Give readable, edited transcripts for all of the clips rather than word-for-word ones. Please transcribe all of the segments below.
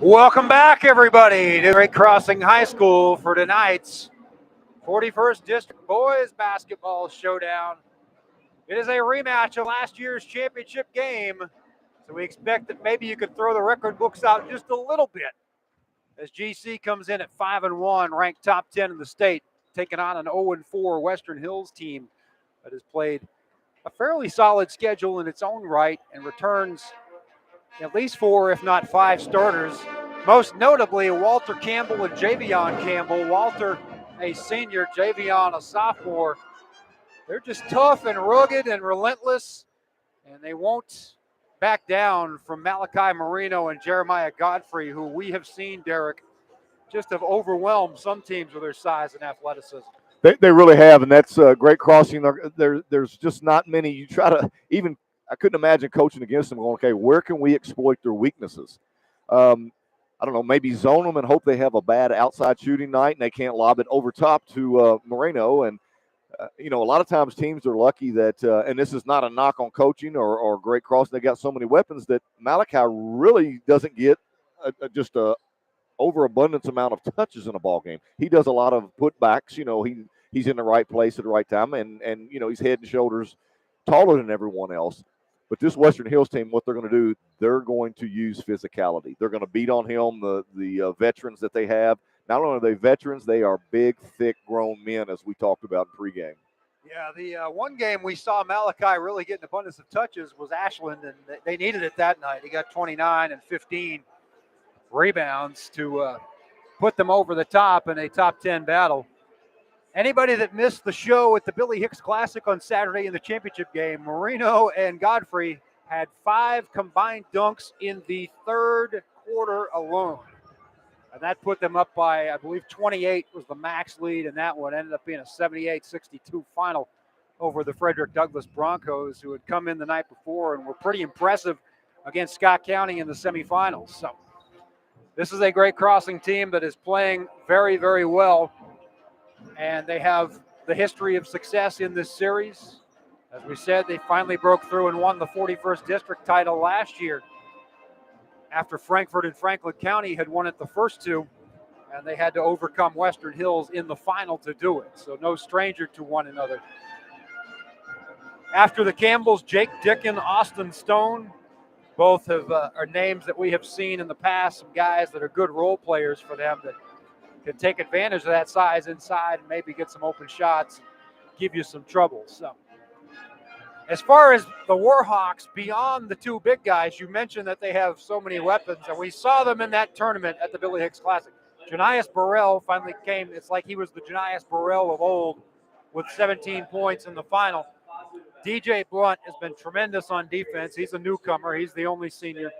Welcome back, everybody, to Great Crossing High School for tonight's 41st District Boys Basketball Showdown. It is a rematch of last year's championship game, so we expect that maybe you could throw the record books out just a little bit as GC comes in at 5-1, ranked top 10 in the state, taking on an 0-4 Western Hills team that has played a fairly solid schedule in its own right and returns at least 4, if not 5 starters. Most notably, Walter Campbell and Javion Campbell. Walter, a senior, Javion, a sophomore. They're just tough and rugged and relentless, and they won't back down from Malachi Marino and Jeremiah Godfrey, who we have seen, Derek, just have overwhelmed some teams with their size and athleticism. They really have, and that's Great Crossing. There's just not many. You try to even – I couldn't imagine coaching against them going, okay, where can we exploit their weaknesses? I don't know, maybe zone them and hope they have a bad outside shooting night and they can't lob it over top to Moreno. And, a lot of times teams are lucky that, and this is not a knock on coaching or Great Crossing, they got so many weapons that Malachi really doesn't get just a overabundance amount of touches in a ball game. He does a lot of putbacks. He's in the right place at the right time, and he's head and shoulders taller than everyone else. But this Western Hills team, what they're going to do, they're going to use physicality. They're going to beat on him, the veterans that they have. Not only are they veterans, they are big, thick, grown men, as we talked about in pregame. Yeah, the one game we saw Malachi really get an abundance of touches was Ashland, and they needed it that night. He got 29 and 15 rebounds to put them over the top in a top 10 battle. Anybody that missed the show at the Billy Hicks Classic on Saturday in the championship game, Marino and Godfrey had 5 combined dunks in the third quarter alone. And that put them up by, I believe, 28 was the max lead, and that one ended up being a 78-62 final over the Frederick Douglass Broncos, who had come in the night before and were pretty impressive against Scott County in the semifinals. So this is a Great Crossing team that is playing very, very well. And they have the history of success in this series. As we said, they finally broke through and won the 41st District title last year after Frankfort and Franklin County had won it the first 2, and they had to overcome Western Hills in the final to do it. So no stranger to one another. After the Campbells, Jake Dickin, Austin Stone, both are names that we have seen in the past, some guys that are good role players for them that can take advantage of that size inside and maybe get some open shots, give you some trouble. So as far as the Warhawks, beyond the 2 big guys, you mentioned that they have so many weapons, and we saw them in that tournament at the Billy Hicks Classic. Janias Burrell finally came. It's like he was the Janias Burrell of old with 17 points in the final. DJ Blunt has been tremendous on defense. He's a newcomer. He's the only senior.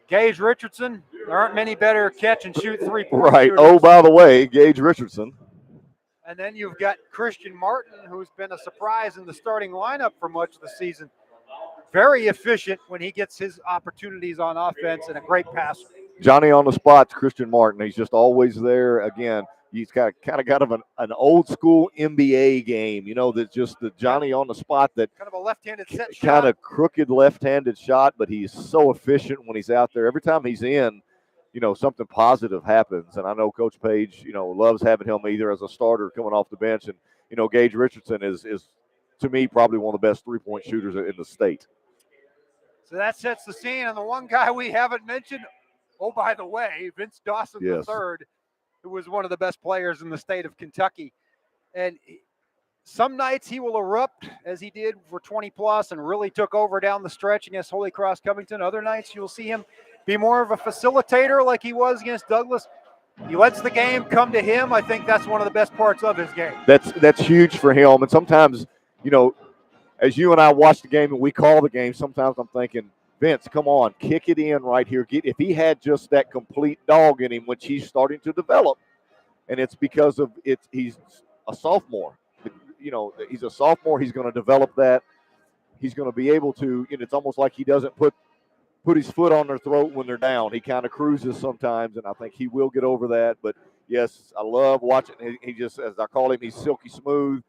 Gage Richardson, there aren't many better catch and shoot 3-point right. shooters. Oh, by the way, Gage Richardson. And then you've got Christian Martin, who's been a surprise in the starting lineup for much of the season. Very efficient when he gets his opportunities on offense and a great passer. Johnny on the spot's Christian Martin. He's just always there. Again, he's got kind of an old school NBA game, that's just the Johnny on the spot, that kind of a left-handed set shot. Kind of crooked left-handed shot, but he's so efficient when he's out there. Every time he's in, something positive happens. And I know Coach Page, loves having him either as a starter coming off the bench. And, Gage Richardson is to me, probably one of the best 3-point shooters in the state. So that sets the scene. And the one guy we haven't mentioned, oh, by the way, Vince Dawson III, who was one of the best players in the state of Kentucky. And some nights he will erupt, as he did for 20-plus, and really took over down the stretch against Holy Cross Covington. Other nights you'll see him be more of a facilitator like he was against Douglas. He lets the game come to him. I think that's one of the best parts of his game. That's huge for him. And sometimes, as you and I watch the game and we call the game, sometimes I'm thinking, Vince, come on, kick it in right here. If he had just that complete dog in him, which he's starting to develop, and it's because of he's a sophomore. He's a sophomore. He's going to develop that. He's going to be able to. It's almost like he doesn't put his foot on their throat when they're down. He kind of cruises sometimes, and I think he will get over that. But yes, I love watching. He just, as I call him, he's silky smooth.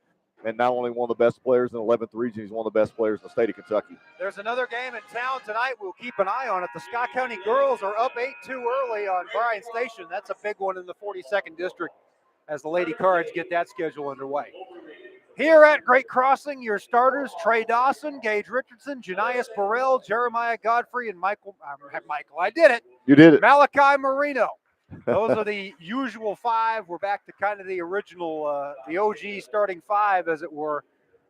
And not only one of the best players in the 11th region, he's one of the best players in the state of Kentucky. There's another game in town tonight. We'll keep an eye on it. The Scott County girls are up 8-2 early on Bryan Station. That's a big one in the 42nd district as the Lady Cards get that schedule underway. Here at Great Crossing, your starters, Trey Dawson, Gage Richardson, Janias Burrell, Jeremiah Godfrey, and Michael, I did it. You did it. Malachi Marino. Those are the usual five. We're back to kind of the original, the OG starting five, as it were,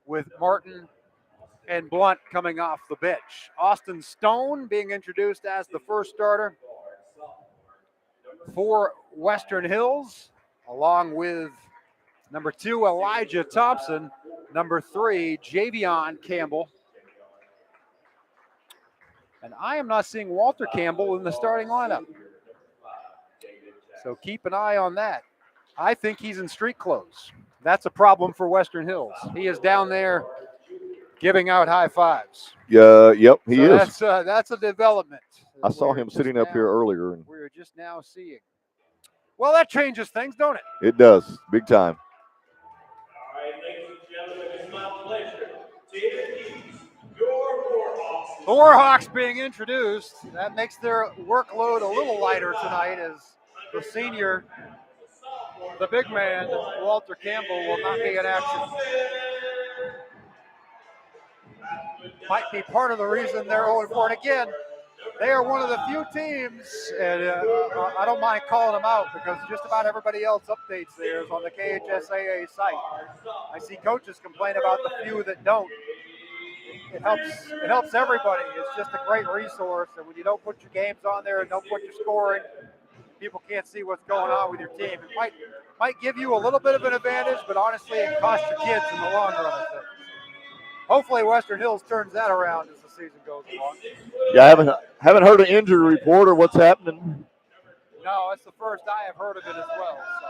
with Martin and Blunt coming off the bench. Austin Stone being introduced as the first starter for Western Hills, along with number 2, Elijah Thompson, number 3, Javion Campbell. And I am not seeing Walter Campbell in the starting lineup. So keep an eye on that. I think he's in street clothes. That's a problem for Western Hills. He is down there giving out high fives. Yeah, yep, he is. That's a development. I saw him sitting up here earlier. And we're just now seeing. Well, that changes things, don't it? It does, big time. All right, ladies and gentlemen, it's my pleasure to introduce your Warhawks. The Warhawks being introduced. That makes their workload a little lighter tonight, as the senior, the big man, Walter Campbell, will not be in action. Might be part of the reason they're 0-4. And again, they are one of the few teams, and I don't mind calling them out because just about everybody else updates theirs on the KHSAA site. I see coaches complain about the few that don't. It helps everybody. It's just a great resource, and when you don't put your games on there and don't put your scoring, people can't see what's going on with your team. It might give you a little bit of an advantage, but honestly, it costs your kids in the long run, I think. Hopefully, Western Hills turns that around as the season goes along. Yeah, I haven't heard an injury report or what's happening. No, it's the first I have heard of it as well. So.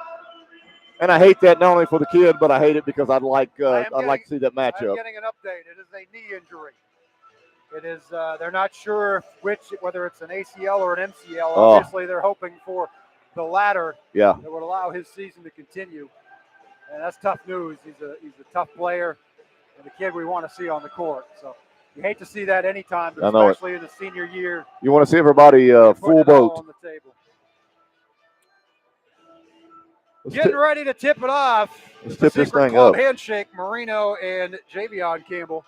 And I hate that not only for the kid, but I hate it because I'd like to see that matchup. I'm getting an update. It is a knee injury. It is. They're not sure whether it's an ACL or an MCL. Obviously, they're hoping for the latter. Yeah. That would allow his season to continue. And that's tough news. He's a tough player and the kid we want to see on the court. So you hate to see that anytime, but especially in the senior year. You want to see everybody full boat. On the table. Getting ready to tip it off. Let's tip this thing club up. Handshake, Marino and Javion Campbell.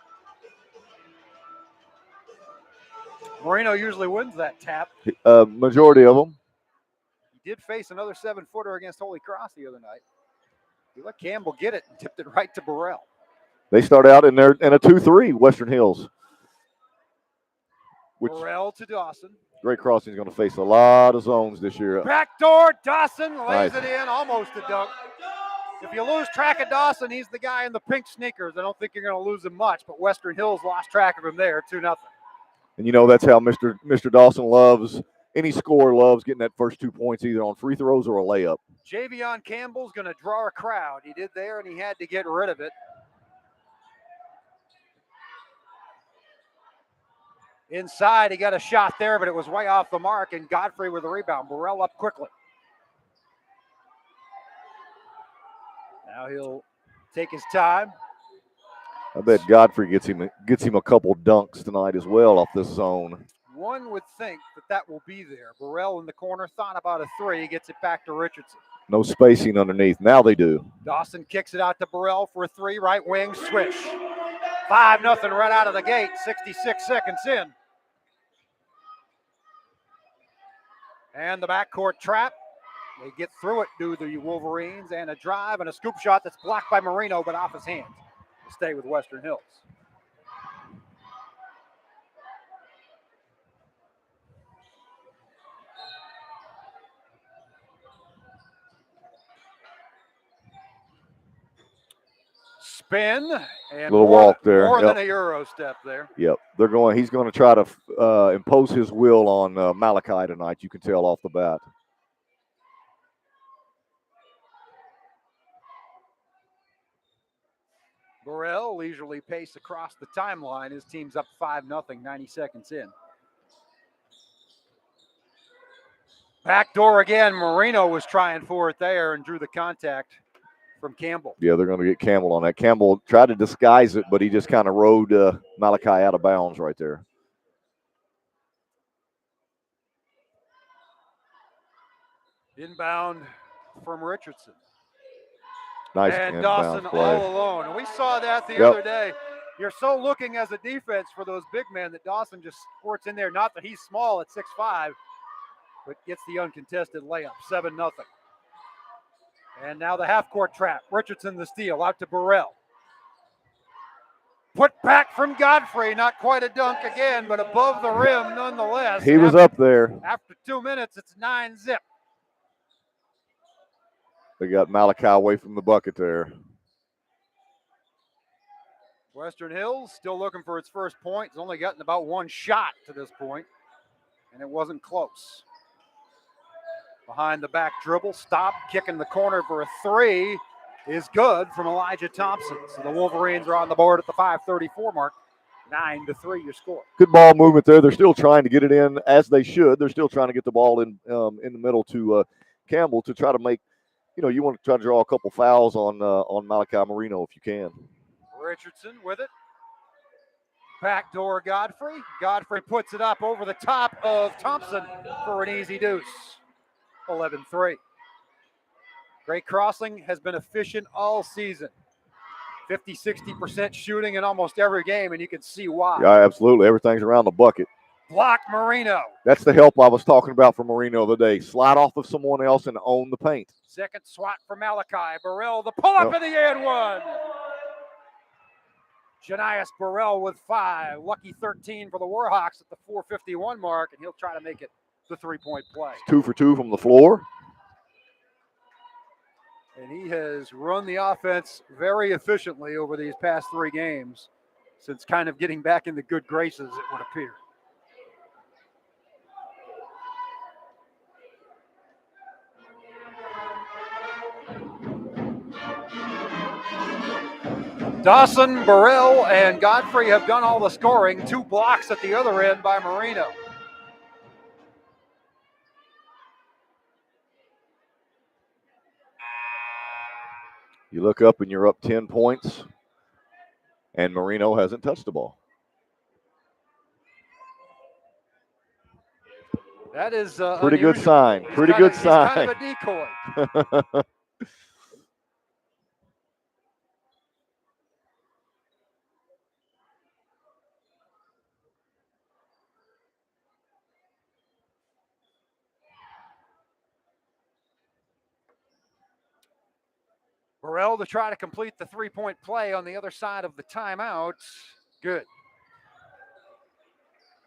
Marino usually wins that tap. Majority of them. He did face another 7-footer against Holy Cross the other night. He let Campbell get it and tipped it right to Burrell. They start out in a 2-3, Western Hills. Burrell to Dawson. Great Crossing is going to face a lot of zones this year. Backdoor, Dawson lays Nice. it in, almost a dunk. If you lose track of Dawson, he's the guy in the pink sneakers. I don't think you're going to lose him much, but Western Hills lost track of him there, 2-0. And that's how Mr. Dawson loves, any scorer loves getting that first 2 points either on free throws or a layup. Javion Campbell's going to draw a crowd. He did there, and he had to get rid of it. Inside, he got a shot there, but it was way off the mark, and Godfrey with the rebound. Burrell up quickly. Now he'll take his time. I bet Godfrey gets him a couple dunks tonight as well off this zone. One would think that will be there. Burrell in the corner, thought about a three, gets it back to Richardson. No spacing underneath. Now they do. Dawson kicks it out to Burrell for a three, right wing, swish. 5-0 right out of the gate, 66 seconds in. And the backcourt trap. They get through it, do the Wolverines, and a drive and a scoop shot that's blocked by Marino, but off his hands. To stay with Western Hills. Spin and little walk there. More than a Euro step there. Yep, he's going to try to impose his will on Malachi tonight. You can tell off the bat. Burrell leisurely pace across the timeline. His team's up 5-0, 90 seconds in. Backdoor again. Marino was trying for it there and drew the contact. from Campbell. Yeah, they're going to get Campbell on that. Campbell tried to disguise it, but he just kind of rode Malachi out of bounds right there. Inbound from Richardson. Nice and inbound Dawson play. all alone. And we saw that the other day. You're so looking as a defense for those big men that Dawson just squirts in there. Not that he's small at 6'5", but gets the uncontested layup, 7-0. And now the half-court trap. Richardson the steal, out to Burrell. Put back from Godfrey, not quite a dunk again, but above the rim nonetheless. He was up there. After 2 minutes, it's 9-zip. They got Malachi away from the bucket there. Western Hills still looking for its first point. It's only gotten about one shot to this point, and it wasn't close. Behind the back dribble, stop, kicking the corner for a three is good from Elijah Thompson. So the Wolverines are on the board at the 5:34 mark. 9-3 your score. Good ball movement there. They're still trying to get it in as they should. They're still trying to get the ball in the middle to Campbell to try to make, you want to try to draw a couple fouls on Malachi Marino if you can. Richardson with it. Backdoor Godfrey. Godfrey puts it up over the top of Thompson for an easy deuce. 11-3. Great Crossing has been efficient all season. 50-60% shooting in almost every game, and you can see why. Yeah, absolutely. Everything's around the bucket. Block Marino. That's the help I was talking about for Marino today. Slide off of someone else and own the paint. Second swat for Malachi. Burrell, the pull-up in the and one. Janias Burrell with 5. Lucky 13 for the Warhawks at the 4:51 mark, and he'll try to make it the three-point play. It's 2 for 2 from the floor. And he has run the offense very efficiently over these past 3 games since kind of getting back in the good graces, it would appear. Dawson, Burrell, and Godfrey have done all the scoring. 2 blocks at the other end by Marino. You look up and you're up 10 points, and Marino hasn't touched the ball. That is pretty unusual. good sign. He's pretty good sign. He's kind of a decoy. Burrell to try to complete the three-point play on the other side of the timeout. Good.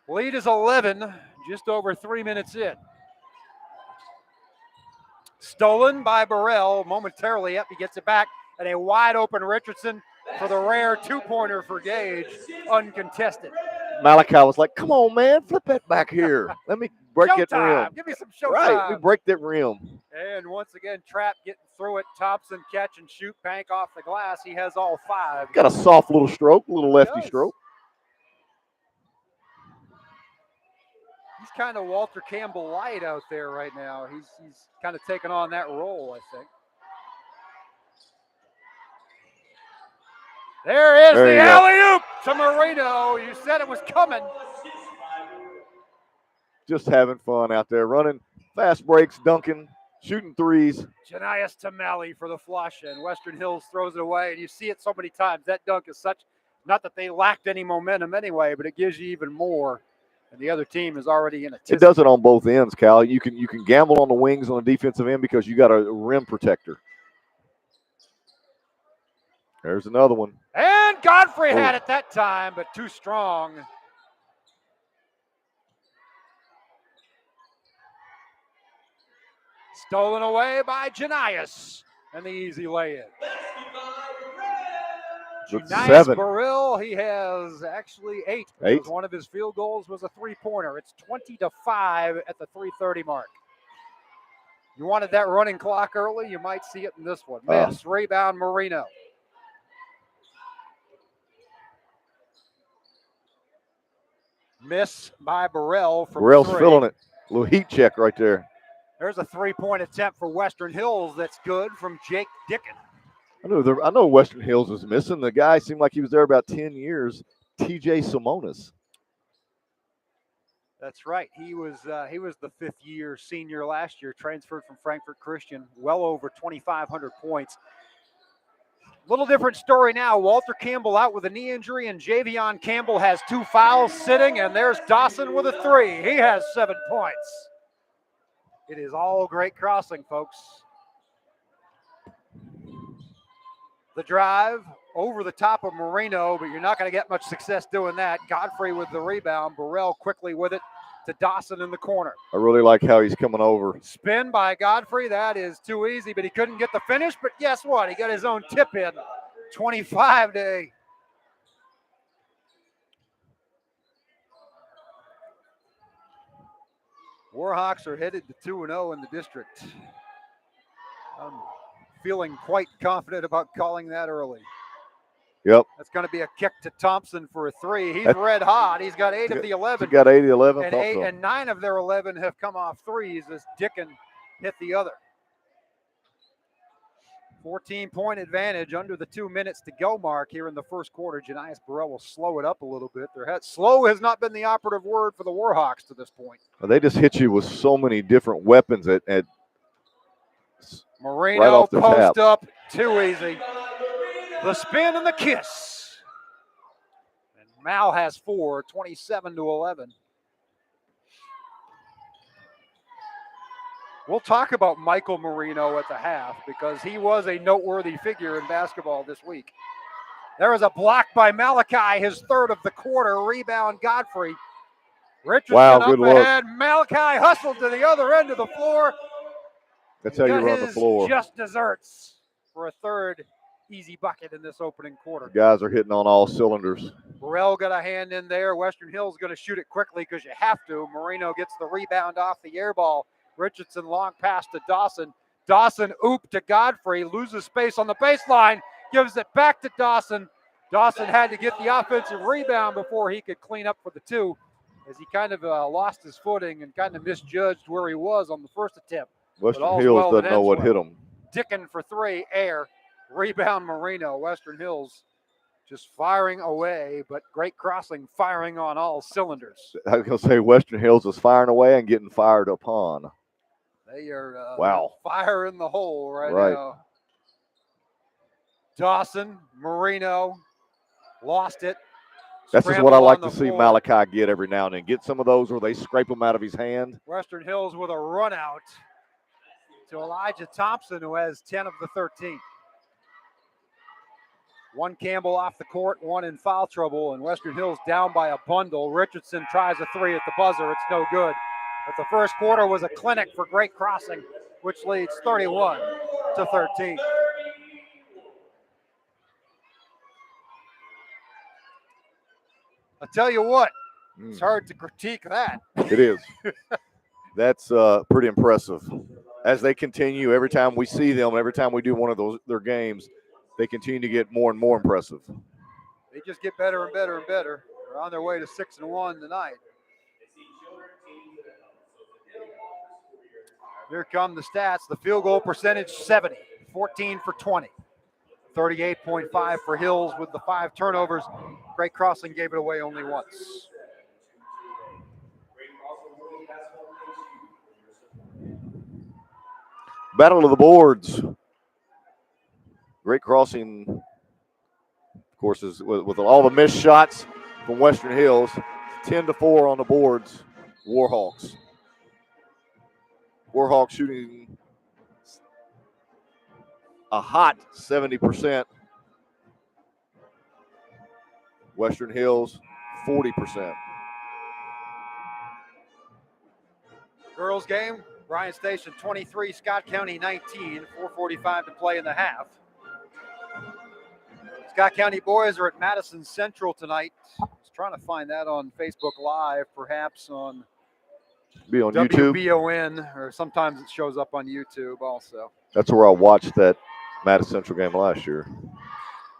Lead is 11, just over 3 minutes in. Stolen by Burrell momentarily. Yep, he gets it back. And a wide-open Richardson for the rare two-pointer for Gage, uncontested. Malachi was like, come on, man, flip that back here. Let me break that rim. Give me some showtime. Right, we break that rim. And once again, Trapp getting through it. Thompson catch and shoot, bank off the glass. He has all 5. Got a soft little stroke, a little lefty stroke. He's kind of Walter Campbell light out there right now. He's kind of taken on that role, I think. There is the alley-oop to Marino. You said it was coming. Just having fun out there, running fast breaks, dunking, shooting threes. Janias Tamale for the flush, and Western Hills throws it away. And you see it so many times. That dunk is such, not that they lacked any momentum anyway, but it gives you even more. And the other team is already in a tizzy. It does it on both ends, Cal. You can gamble on the wings on the defensive end because you got a rim protector. There's another one. And Godfrey had it that time, but too strong. Stolen away by Janias. And the easy lay-in. Janias Burrell, he has actually 8. 8. One of his field goals was a three-pointer. It's 20-5 at the 3:30 mark. You wanted that running clock early, you might see it in this one. Miss, rebound, Marino. Miss by Burrell from Burrell's 3. filling it. A little heat check right there. There's a three-point attempt for Western Hills that's good from Jake Dickon. I know Western Hills is missing. The guy seemed like he was there about 10 years. TJ Simonis. That's right. He was the fifth-year senior last year, transferred from Frankfurt Christian, well over 2,500 points. Little different story now. Walter Campbell out with a knee injury, and Javion Campbell has 2 fouls sitting, and there's Dawson with a 3. He has 7 points. It is all Great Crossing, folks. The drive over the top of Marino, but you're not going to get much success doing that. Godfrey with the rebound. Burrell quickly with it to Dawson in the corner. I really like how he's coming over. Spin by Godfrey. That is too easy, but he couldn't get the finish. But guess what? He got his own tip in. 25-8. Warhawks are headed to 2-0 in the district. I'm feeling quite confident about calling that early. Yep. That's going to be a kick to Thompson for a 3. He's red hot. He's got 8 of the 11. He got 8 of the 11. And 9 of their 11 have come off threes as Dickin hit the other. 14-point advantage under the 2 minutes to go mark here in the first quarter. Janias Burrell will slow it up a little bit. Slow has not been the operative word for the Warhawks to this point. Well, they just hit you with so many different weapons at Marino right off the post tap. up, too easy. The spin and the kiss. And Mal has 4, 27-11. We'll talk about Michael Marino at the half because he was a noteworthy figure in basketball this week. There is a block by Malachi, his 3rd of the quarter. Rebound, Godfrey. Richardson up ahead. Malachi hustled to the other end of the floor. That's how you run the floor. Just desserts for a 3rd easy bucket in this opening quarter. The guys are hitting on all cylinders. Burrell got a hand in there. Western Hills going to shoot it quickly because you have to. Marino gets the rebound off the air ball. Richardson long pass to Dawson. Dawson oop to Godfrey. Loses space on the baseline. Gives it back to Dawson. Dawson had to get the offensive rebound before he could clean up for the 2 as he kind of lost his footing and kind of misjudged where he was on the first attempt. Western Hills doesn't know what hit him. Dickin for 3, air. Rebound Marino. Western Hills just firing away, but Great Crossing firing on all cylinders. I was going to say Western Hills is firing away and getting fired upon. They are wow. Fire in the hole right now. Dawson, Marino, lost it. This is what I like to see Malachi get every now and then. Get some of those where they scrape them out of his hand. Western Hills with a run out to Elijah Thompson, who has 10 of the 13. 1 Campbell off the court, 1 in foul trouble, and Western Hills down by a bundle. Richardson tries a 3 at the buzzer. It's no good. But the first quarter was a clinic for Great Crossing, which leads 31-13. I tell you what, it's hard to critique that. It is. That's pretty impressive. As they continue, every time we see them, every time we do one of their games, they continue to get more and more impressive. They just get better and better and better. They're on their way to 6-1 tonight. Here come the stats. The field goal percentage, 70, 14 for 20. 38.5 for Hills with the 5 turnovers. Great Crossing gave it away only once. Battle of the boards. Great Crossing, of course, is with all the missed shots from Western Hills. 10-4 on the boards. Warhawks. Warhawks shooting a hot 70%. Western Hills, 40%. Girls game, Bryan Station 23, Scott County 19, 4:45 to play in the half. Scott County boys are at Madison Central tonight. I was trying to find that on Facebook Live, perhaps on YouTube, WBON, or sometimes it shows up on YouTube also. That's where I watched that Madison Central game last year.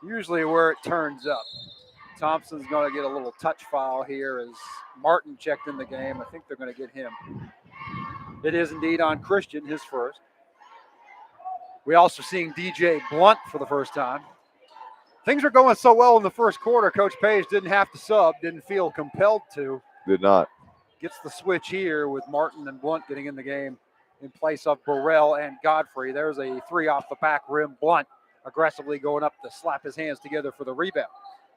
Usually where it turns up. Thompson's going to get a little touch foul here as Martin checked in the game. I think they're going to get him. It is indeed on Christian, his first. We also seeing DJ Blunt for the first time. Things are going so well in the first quarter, Coach Page didn't have to sub, didn't feel compelled to. Did not. Gets the switch here with Martin and Blunt getting in the game in place of Burrell and Godfrey. There's a three off the back rim. Blunt aggressively going up to slap his hands together for the rebound.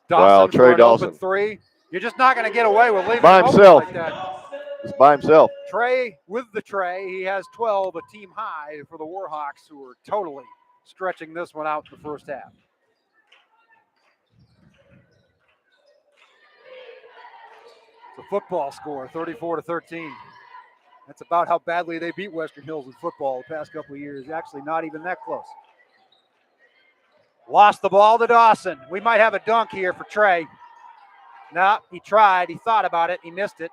Dawson Trey for an Dawson. open three. You're just not going to get away with leaving By him open himself. like that. Just by himself. Trey with the tray. He has 12, a team high for the Warhawks, who are totally stretching this one out in the first half. It's a football score, 34-13. That's about how badly they beat Western Hills in football the past couple of years. Actually, not even that close. Lost the ball to Dawson. We might have a dunk here for Trey. No, he tried. He thought about it. He missed it.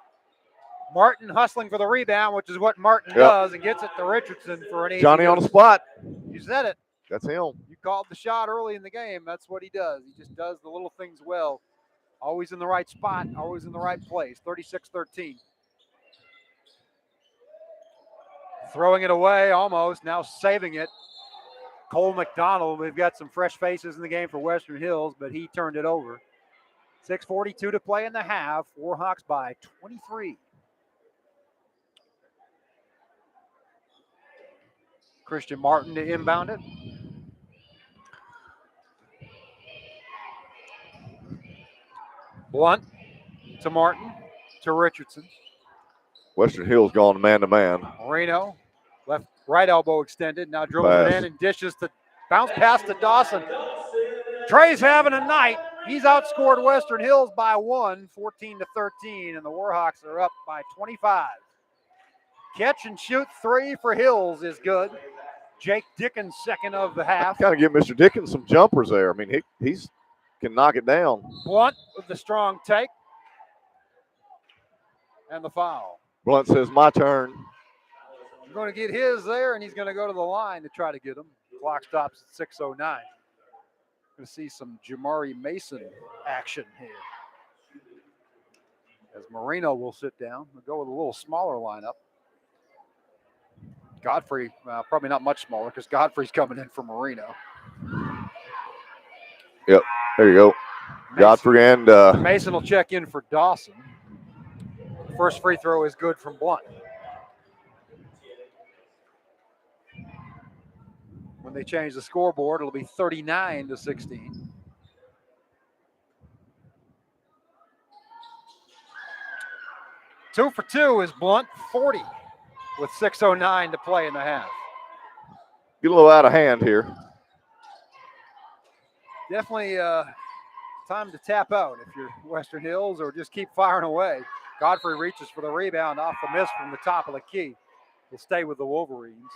Martin hustling for the rebound, which is what Martin does, and gets it to Richardson for an easy Johnny on deuce. the spot. You said it. That's him. You called the shot early in the game. That's what he does. He just does the little things well. Always in the right spot, always in the right place. 36-13. Throwing it away almost, now saving it. Cole McDonald, we've got some fresh faces in the game for Western Hills, but he turned it over. 6:42 to play in the half. Warhawks by 23. Christian Martin to inbound it. Blunt to Martin to Richardson. Western Hills gone man-to-man. Moreno, right elbow extended, now drilling it in and dishes to bounce pass to Dawson. Trey's having a night. He's outscored Western Hills by 1, 14-13, and the Warhawks are up by 25. Catch and shoot three for Hills is good. Jake Dickens, second of the half. Kind of give Mr. Dickens some jumpers there. I mean, he's can knock it down. Blunt with the strong take. And the foul. Blunt says, my turn. He's going to get his there, and he's going to go to the line to try to get him. Clock stops at 6:09. Going to see some Jamari Mason action here. As Moreno will sit down. We'll go with a little smaller lineup. Godfrey, probably not much smaller because Godfrey's coming in for Moreno. Yep, there you go. Mason. Godfrey and Mason will check in for Dawson. First free throw is good from Blunt. When they change the scoreboard, it'll be 39-16. Two for two is Blunt, 40 with 6:09 to play in the half. get a little out of hand here. Definitely time to tap out if you're Western Hills, or just keep firing away. Godfrey reaches for the rebound off the miss from the top of the key. Will stay with the Wolverines.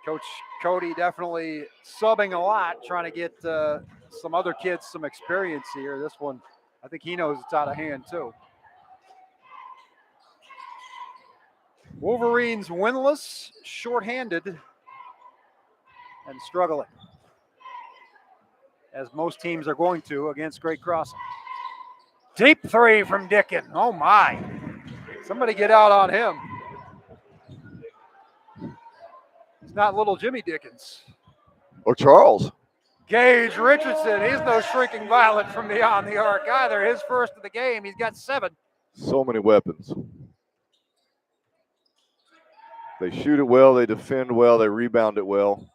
Coach Cody definitely subbing a lot, trying to get some other kids some experience here. This one, I think he knows it's out of hand too. Wolverines winless, shorthanded, and struggling, as most teams are going to against Great Crossing. Deep three from Dickin. Oh my. Somebody get out on him. It's not little Jimmy Dickens. Or Charles. Gage Richardson, he's no shrinking violet from beyond the arc either. His first of the game, he's got 7. So many weapons. They shoot it well, they defend well, they rebound it well.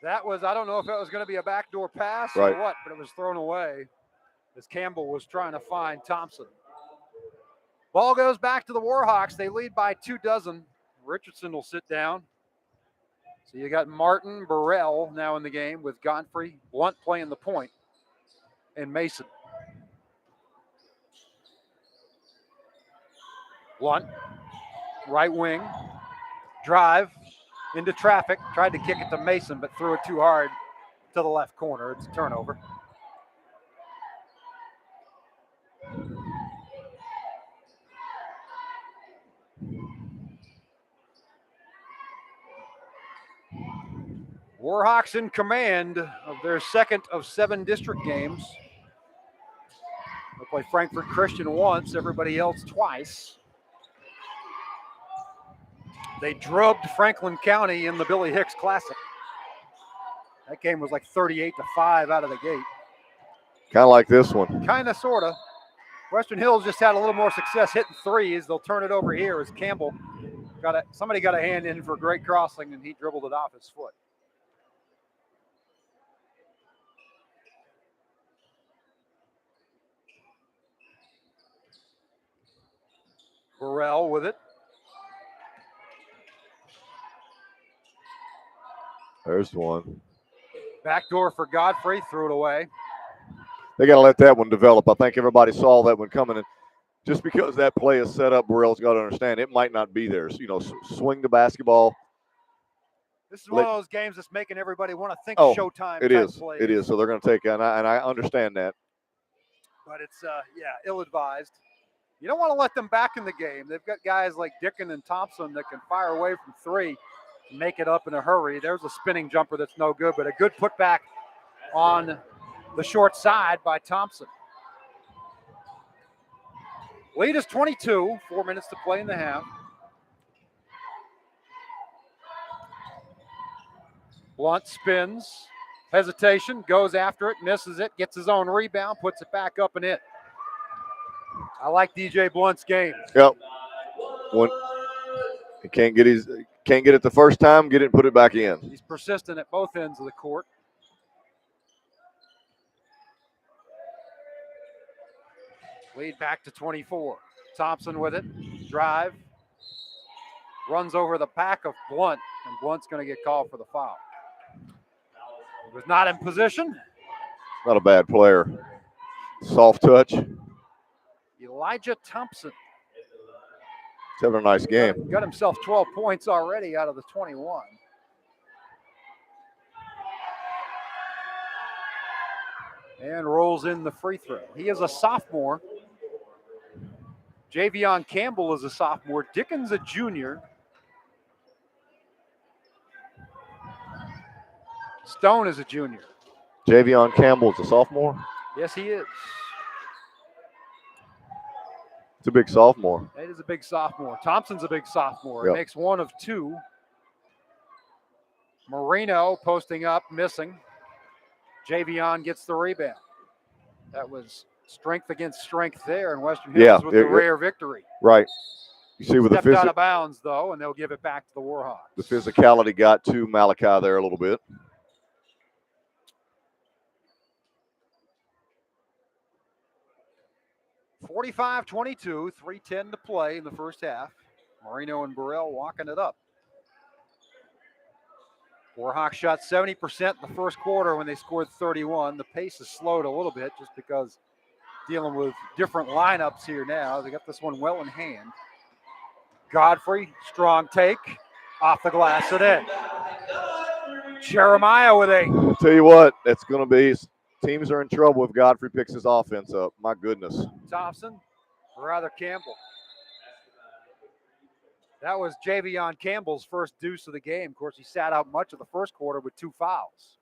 That was, I don't know if it was going to be a backdoor pass Right. or what, but it was thrown away as Campbell was trying to find Thompson. Ball goes back to the Warhawks. They lead by 24. Richardson will sit down. So you got Martin Burrell now in the game with Godfrey, Blunt playing the point, and Mason. Blunt, right wing, drive into traffic, tried to kick it to Mason, but threw it too hard to the left corner. It's a turnover. Warhawks in command of their second of 7 district games. They'll play Frankfort Christian once, everybody else twice. They drubbed Franklin County in the Billy Hicks Classic. That game was like 38-5 out of the gate. Kind of like this one. Kind of, sort of. Western Hills just had a little more success hitting threes. They'll turn it over here as Campbell somebody got a hand in for a great crossing, and he dribbled it off his foot. Burrell with it. There's one. Backdoor for Godfrey, threw it away. They got to let that one develop. I think everybody saw that one coming. And just because that play is set up, Burrell's got to understand it might not be theirs. You know, swing the basketball. This is one of those games that's making everybody want to think Showtime. It is. Plays. It is. So they're going to take it, and I understand that. But it's, ill-advised. You don't want to let them back in the game. They've got guys like Dickin and Thompson that can fire away from three and make it up in a hurry. There's a spinning jumper that's no good, but a good putback on the short side by Thompson. Lead is 22, 4 minutes to play in the half. Blunt spins, hesitation, goes after it, misses it, gets his own rebound, puts it back up and in. I like DJ Blunt's game. Yep. When he can't get it the first time, get it and put it back in. He's persistent at both ends of the court. Lead back to 24. Thompson with it. Drive. Runs over the back of Blunt, and Blunt's going to get called for the foul. He was not in position. Not a bad player. Soft touch. Elijah Thompson. He's having a nice game. Got himself 12 points already out of the 21. And rolls in the free throw. He is a sophomore. Javion Campbell is a sophomore. Dickens a junior. Stone is a junior. Javion Campbell is a sophomore? Yes, he is. It's a big sophomore. It is a big sophomore. Thompson's a big sophomore. Yep. Makes one of two. Marino posting up, missing. Javion gets the rebound. That was strength against strength there, and Western Hills with the rare victory. Right. You see with Stepped out of bounds, though, and they'll give it back to the Warhawks. The physicality got to Malachi there a little bit. (45-22), 3:10 to play in the first half. Marino and Burrell walking it up. Warhawks shot 70% in the first quarter when they scored 31. The pace has slowed a little bit just because dealing with different lineups here now. They got this one well in hand. Godfrey, strong take, off the glass and in. Jeremiah with I'll tell you what, that's going to be, teams are in trouble if Godfrey picks his offense up. My goodness. Thompson, or rather Campbell. That was Javion Campbell's first deuce of the game. Of course, he sat out much of the first quarter with 2 fouls.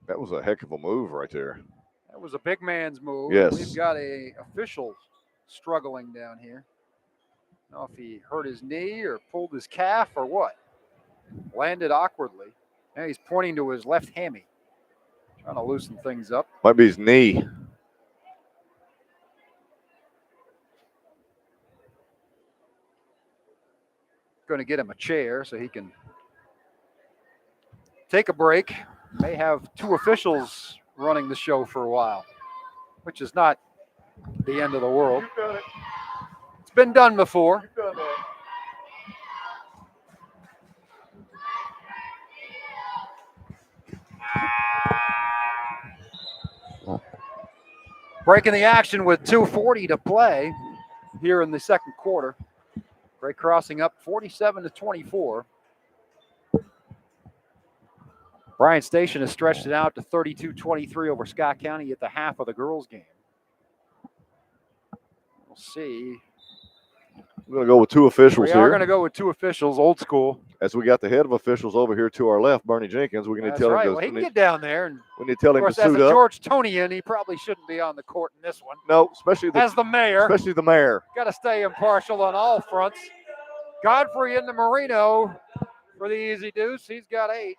That was a heck of a move right there. That was a big man's move. Yes. We've got a official struggling down here. I don't know if he hurt his knee or pulled his calf or what. Landed awkwardly. Now he's pointing to his left hammy, trying to loosen things up. Might be his knee. Going to get him a chair so he can take a break. May have 2 officials running the show for a while, which is not the end of the world. It's been done before. Breaking the action with 2:40 to play here in the second quarter. Great crossing up 47-24. Bryan Station has stretched it out to 32-23 over Scott County at the half of the girls' game. We'll see. We're going to go with 2 officials We here. are going to go with 2 officials, old school. As we got the head of officials over here to our left, Bernie Jenkins, we're going to That's tell right. him Well, he to, can get down there. And we need to tell of him to course, as suit a up. Georgetownian, he probably shouldn't be on the court in this one. No, especially As the mayor, the mayor. got to stay impartial on all fronts. Godfrey into Marino for the easy deuce. He's got 8.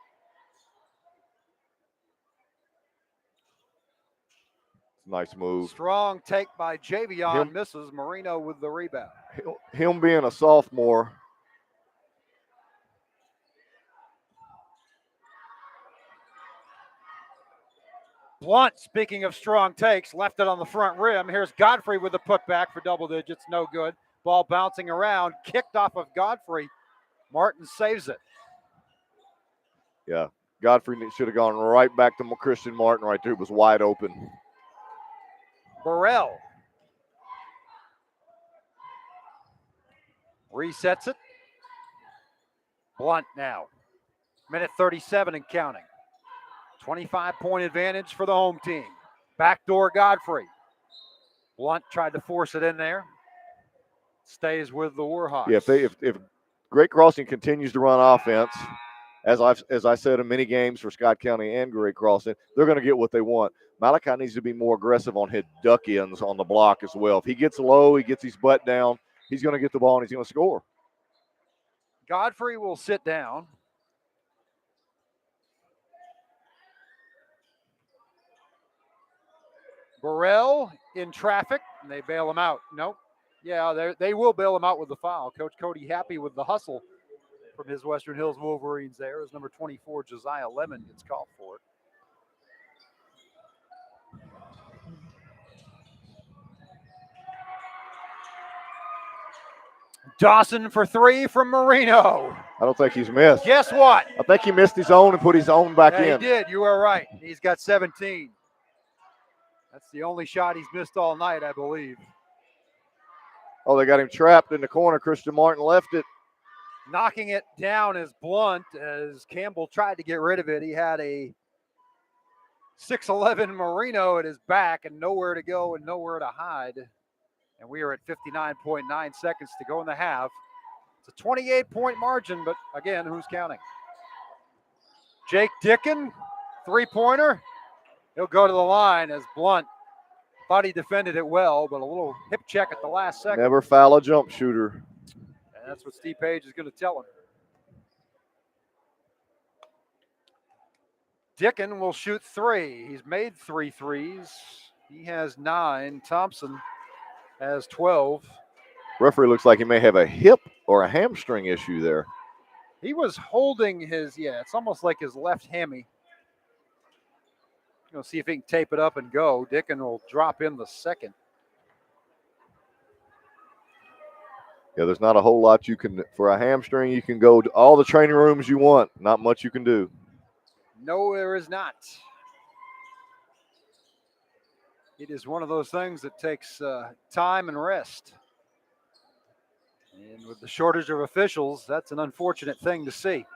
Nice move. Strong take by Javion. Misses. Marino with the rebound. Him being a sophomore. Blunt, speaking of strong takes, left it on the front rim. Here's Godfrey with the putback for double digits. No good. Ball bouncing around. Kicked off of Godfrey. Martin saves it. Yeah. Godfrey should have gone right back to Christian Martin right there. It was wide open. Burrell resets it. Blunt now. Minute 37 and counting. 25-point advantage for the home team. Backdoor Godfrey. Blunt tried to force it in there. Stays with the Warhawks. Yeah, if Great Crossing continues to run offense, as I said in many games for Scott County and Great Crossing, they're going to get what they want. Malachi needs to be more aggressive on his duck-ins on the block as well. If he gets low, he gets his butt down, he's going to get the ball and he's going to score. Godfrey will sit down. Burrell in traffic, and they bail him out. Nope. Yeah, they will bail him out with the foul. Coach Cody happy with the hustle from his Western Hills Wolverines there as number 24, Josiah Lemon, gets called for it. Dawson for 3 from Marino. I don't think he's missed. Guess what? I think he missed his own and put his own back in. He did. You are right. He's got 17. That's the only shot he's missed all night, I believe. Oh, they got him trapped in the corner. Christian Martin left it. Knocking it down is Blunt as Campbell tried to get rid of it. He had a 6'11 Marino at his back and nowhere to go and nowhere to hide. And we are at 59.9 seconds to go in the half. It's a 28-point margin, but again, who's counting? Jake Dicken, three-pointer. He'll go to the line as Blunt thought he defended it well, but a little hip check at the last second. Never foul a jump shooter. And that's what Steve Page is going to tell him. Dicken will shoot 3. He's made 3 threes. He has 9. Thompson has 12. Referee looks like he may have a hip or a hamstring issue there. He was holding his, it's almost like his left hammy. We'll see if he can tape it up and go. Dicken will drop in the second. Yeah, there's not a whole lot you can, for a hamstring, you can go to all the training rooms you want. Not much you can do. No, there is not. It is one of those things that takes time and rest. And with the shortage of officials, that's an unfortunate thing to see.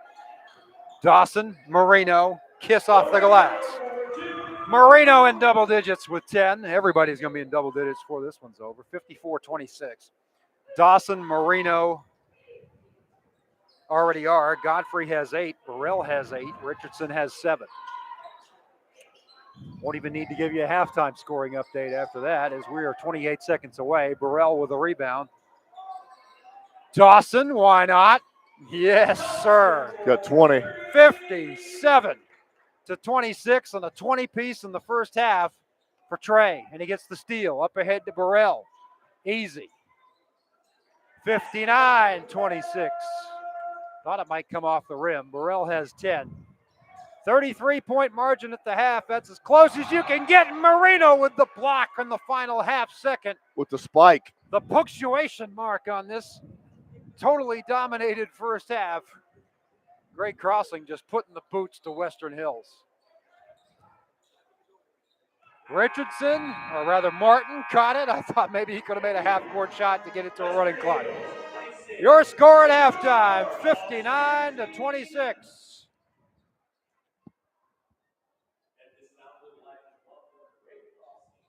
Dawson, Marino, kiss off the glass. Marino in double digits with 10. Everybody's going to be in double digits before this one's over. 54-26. Dawson, Marino already are. Godfrey has 8. Burrell has 8. Richardson has 7. Won't even need to give you a halftime scoring update after that as we are 28 seconds away. Burrell with a rebound. Dawson, why not? Yes, sir. Got 20. 57-26 on a 20-piece in the first half for Trey. And he gets the steal. Up ahead to Burrell. Easy. 59-26. Thought it might come off the rim. Burrell has 10. 33-point margin at the half. That's as close as you can get. Marino with the block in the final half second. With the spike. The punctuation mark on this totally dominated first half. Great Crossing just putting the boots to Western Hills. Richardson, or rather Martin, caught it. I thought maybe he could have made a half-court shot to get it to a running clock. Your score at halftime, 59-26.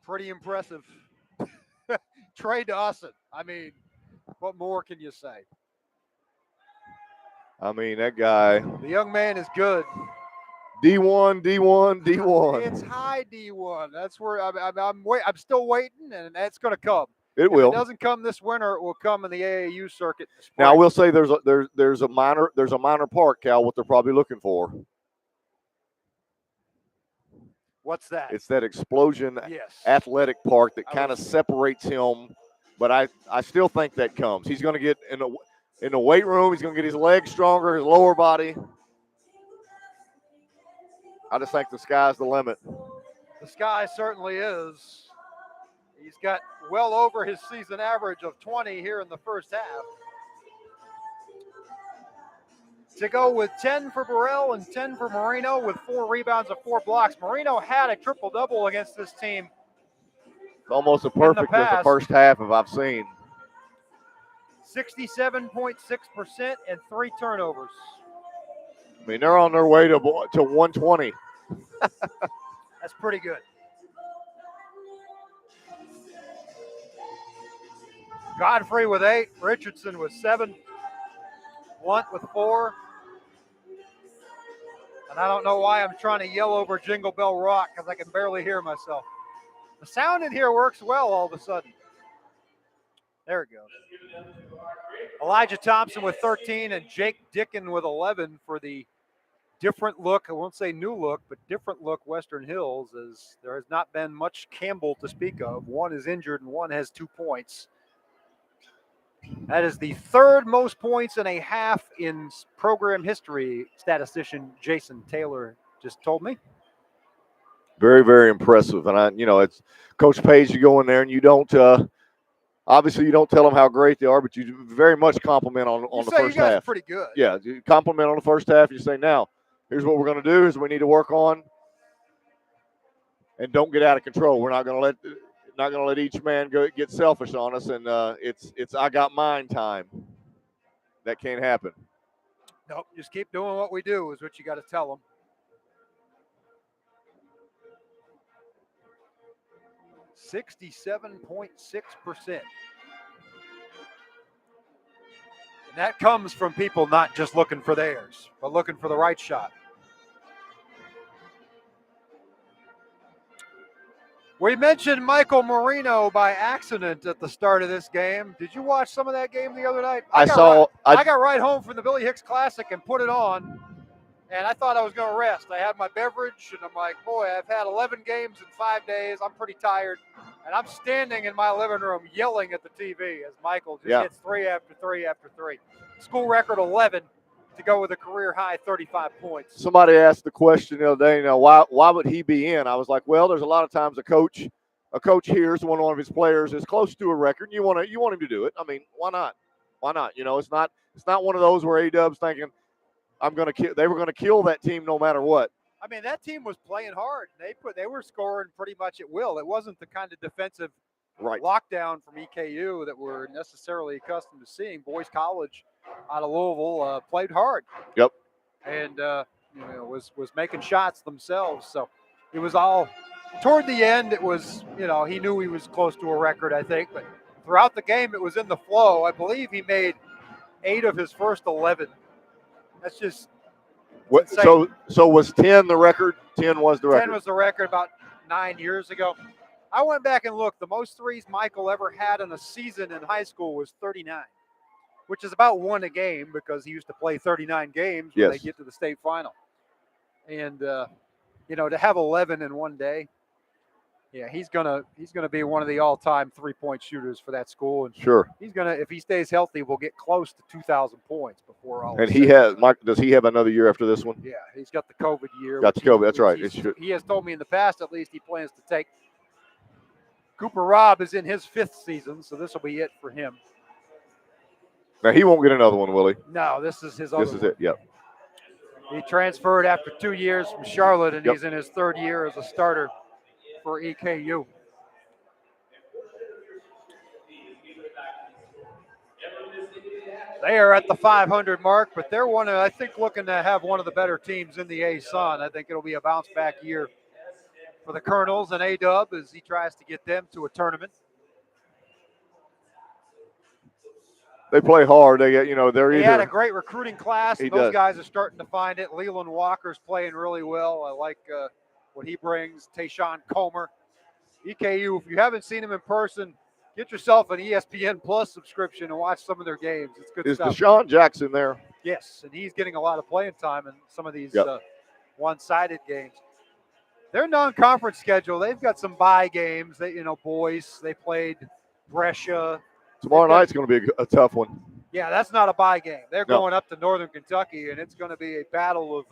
Pretty impressive. Trey Dawson. I mean, what more can you say? I mean, that guy. The young man is good. D1, D1, D1. It's high D1. That's where I'm still waiting, and that's going to come. It If will. it doesn't come this winter, it will come in the AAU circuit. Now I will say there's a minor part, Cal, what they're probably looking for. What's that? It's that explosion Yes. athletic part that kind of separates him. But I still think that comes. He's going to get in the weight room. He's going to get his legs stronger, his lower body. I just think the sky's the limit. The sky certainly is. He's got well over his season average of 20 here in the first half. To go with 10 for Burrell and 10 for Marino with 4 rebounds and 4 blocks. Marino had a triple-double against this team. It's almost as perfect as the first half I've seen. 67.6% and 3 turnovers. I mean, they're on their way to 120. That's pretty good. Godfrey with 8, Richardson with 7, Blunt with 4. And I don't know why I'm trying to yell over Jingle Bell Rock because I can barely hear myself. The sound in here works well all of a sudden. There it goes. Elijah Thompson with 13 and Jake Dickin with 11 for the different look, I won't say new look, but different look Western Hills, as there has not been much Campbell to speak of. One is injured and one has 2 points. That is the 3rd most points in a half in program history, statistician Jason Taylor just told me. Very, very impressive. And it's Coach Page, you go in there and you don't obviously you don't tell them how great they are, but you very much compliment on the first you guys half. Are pretty good. Yeah, you compliment on the first half. You say, now, here's what we're going to do. Here's what we need to work on. And don't get out of control. We're not going to let each man get selfish on us, and it's I got mine time. That can't happen. Nope, just keep doing what we do is what you got to tell them. 67.6%. And that comes from people not just looking for theirs, but looking for the right shot. We mentioned Michael Marino by accident at the start of this game. Did you watch some of that game the other night? I got right home from the Billy Hicks Classic and put it on, and I thought I was going to rest. I had my beverage, and I'm like, boy, I've had 11 games in 5 days. I'm pretty tired. And I'm standing in my living room yelling at the TV as Michael just hits 3 after 3 after 3. School record 11 to go with a career high 35 points. Somebody asked the question the other day, why would he be in? I was like, well, there's a lot of times a coach hears one of his players is close to a record, and you want him to do it. I mean, why not? Why not? It's not one of those where A-Dub's thinking they were going to kill that team no matter what. I mean, that team was playing hard. They were scoring pretty much at will. It wasn't the kind of defensive lockdown from EKU that we're necessarily accustomed to seeing. Boys College out of Louisville played hard. Yep. And was making shots themselves. So it was all toward the end. It was he knew he was close to a record, I think, but throughout the game it was in the flow. I believe he made 8 of his first 11. That's just. So was 10 the record? 10 was the record. 10 was the record about 9 years ago. I went back and looked. The most threes Michael ever had in a season in high school was 39, which is about 1 a game because he used to play 39 games when they get to the state final. And to have 11 in 1 day, he's gonna be one of the all-time 3-point shooters for that school. And sure, he's gonna, if he stays healthy, will get close to 2,000 points before all. And he has, Mike. Does he have another year after this one? Yeah, he's got the COVID year. Got the COVID. That's right. He has told me in the past, at least, he plans to take. Cooper Robb is in his 5th season, so this will be it for him. Now he won't get another one, will he? No, this is his other one. This is it. Yep. He transferred after 2 years from Charlotte, and he's in his 3rd year as a starter for EKU. They are at the 500 mark, but they're looking to have one of the better teams in the A-Sun. I think it'll be a bounce-back year for the Colonels and A-Dub as he tries to get them to a tournament. They play hard. They get, they're He either. had a great recruiting class, He and those does. guys are starting to find it. Leland Walker's playing really well. I like what he brings. Tayshawn Comer. EKU, if you haven't seen him in person, get yourself an ESPN Plus subscription and watch some of their games. It's good Is stuff. Deshaun Jackson there? Yes, and he's getting a lot of playing time in some of these Yep. one-sided games. Their non-conference schedule, they've got some bye games. Boys, they played Brescia. Tomorrow night's going to be a tough one. Yeah, that's not a bye game. They're No. going up to Northern Kentucky, and it's going to be a battle of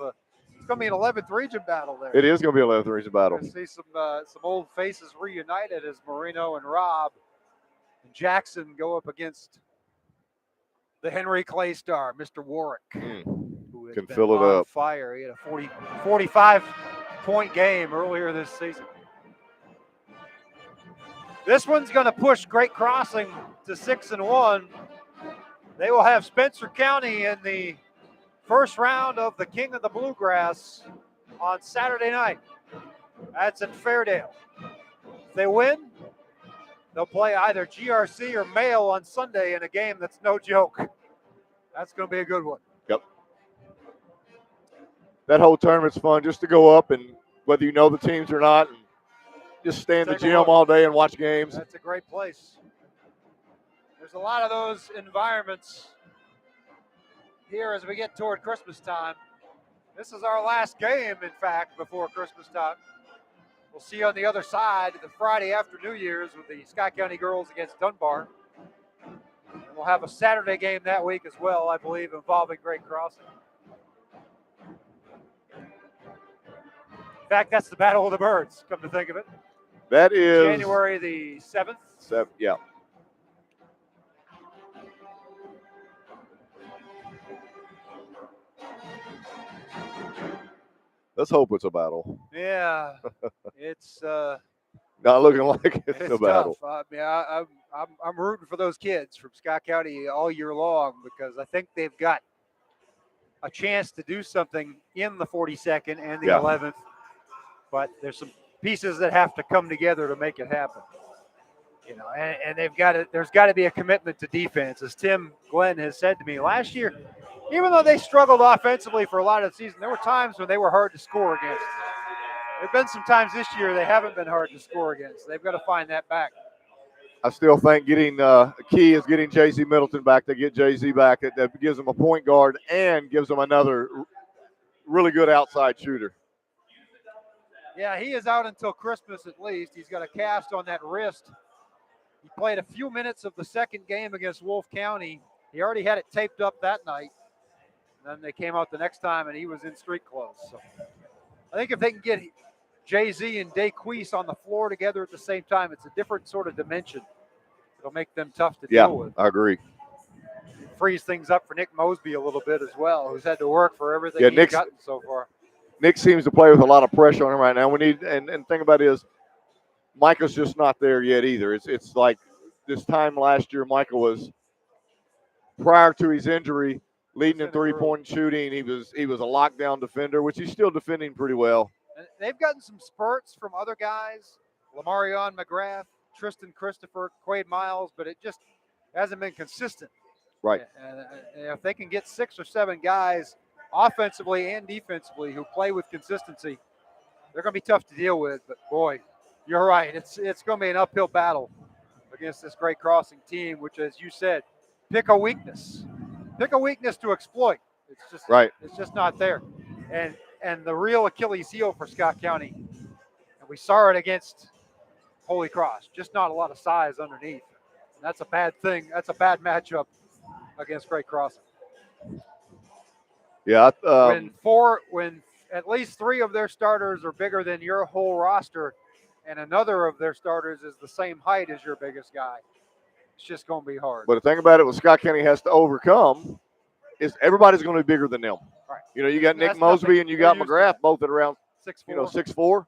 it's going to be an 11th region battle there. It is going to be a 11th region battle. We're going to see some old faces reunited as Marino and Rob and Jackson go up against the Henry Clay star, Mr. Warwick, who has Can been fill it on up. fire. He had a 45-point game earlier this season. This one's going to push Great Crossing to 6-1. They will have Spencer County in the first round of the King of the Bluegrass on Saturday night. That's at Fairdale. If they win, they'll play either GRC or Mayo on Sunday in a game that's no joke. That's going to be a good one. Yep. That whole tournament's fun just to go up, and whether you know the teams or not, and just stay in the gym all day and watch games. That's a great place. There's a lot of those environments here as we get toward Christmas time. This is our last game, in fact, before Christmas time. We'll see you on the other side the Friday after New Year's with the Scott County girls against Dunbar. And we'll have a Saturday game that week as well, I believe, involving Great Crossing. In fact, that's the Battle of the Birds, come to think of it. That is January the 7th. Yeah. Let's hope it's a battle. Yeah, it's Not looking like it's a battle. tough. I'm rooting for those kids from Scott County all year long because I think they've got a chance to do something in the 42nd and the 11th. But there's some pieces that have to come together to make it happen. And there's got to be a commitment to defense. As Tim Glenn has said to me last year, even though they struggled offensively for a lot of the season, there were times when they were hard to score against. There have been some times this year they haven't been hard to score against. They've got to find that back. I still think getting key is getting Jay-Z Middleton back. To get Jay-Z back, that gives them a point guard and gives them another really good outside shooter. Yeah, he is out until Christmas at least. He's got a cast on that wrist. He played a few minutes of the second game against Wolf County. He already had it taped up that night. Then they came out the next time, and he was in street clothes. So I think if they can get Jay-Z and Dayqueese on the floor together at the same time, it's a different sort of dimension. It'll make them tough to deal with. I agree. Frees things up for Nick Mosby a little bit as well, who's had to work for everything he's gotten so far. Nick seems to play with a lot of pressure on him right now. We need, and the thing about it is, Micah's just not there yet either. It's like this time last year, Micah was, prior to his injury, leading in three-point shooting. He was a lockdown defender, which he's still defending pretty well. And they've gotten some spurts from other guys, Lamarion McGrath, Tristan Christopher, Quade Miles, but it just hasn't been consistent. Right. And if they can get 6 or 7 guys offensively and defensively who play with consistency, they're going to be tough to deal with. But, boy, you're right. It's going to be an uphill battle against this Great Crossing team, which, as you said, pick a weakness. Pick a weakness to exploit. It's just not there. And the real Achilles heel for Scott County, and we saw it against Holy Cross, just not a lot of size underneath. And that's a bad thing. That's a bad matchup against Great Crossing. Yeah. When at least 3 of their starters are bigger than your whole roster, and another of their starters is the same height as your biggest guy, it's just going to be hard. But the thing about it, what Scott County has to overcome is everybody's going to be bigger than them. Right. You got Nick Mosby and you got McGrath, both at around 6'4". 6'4".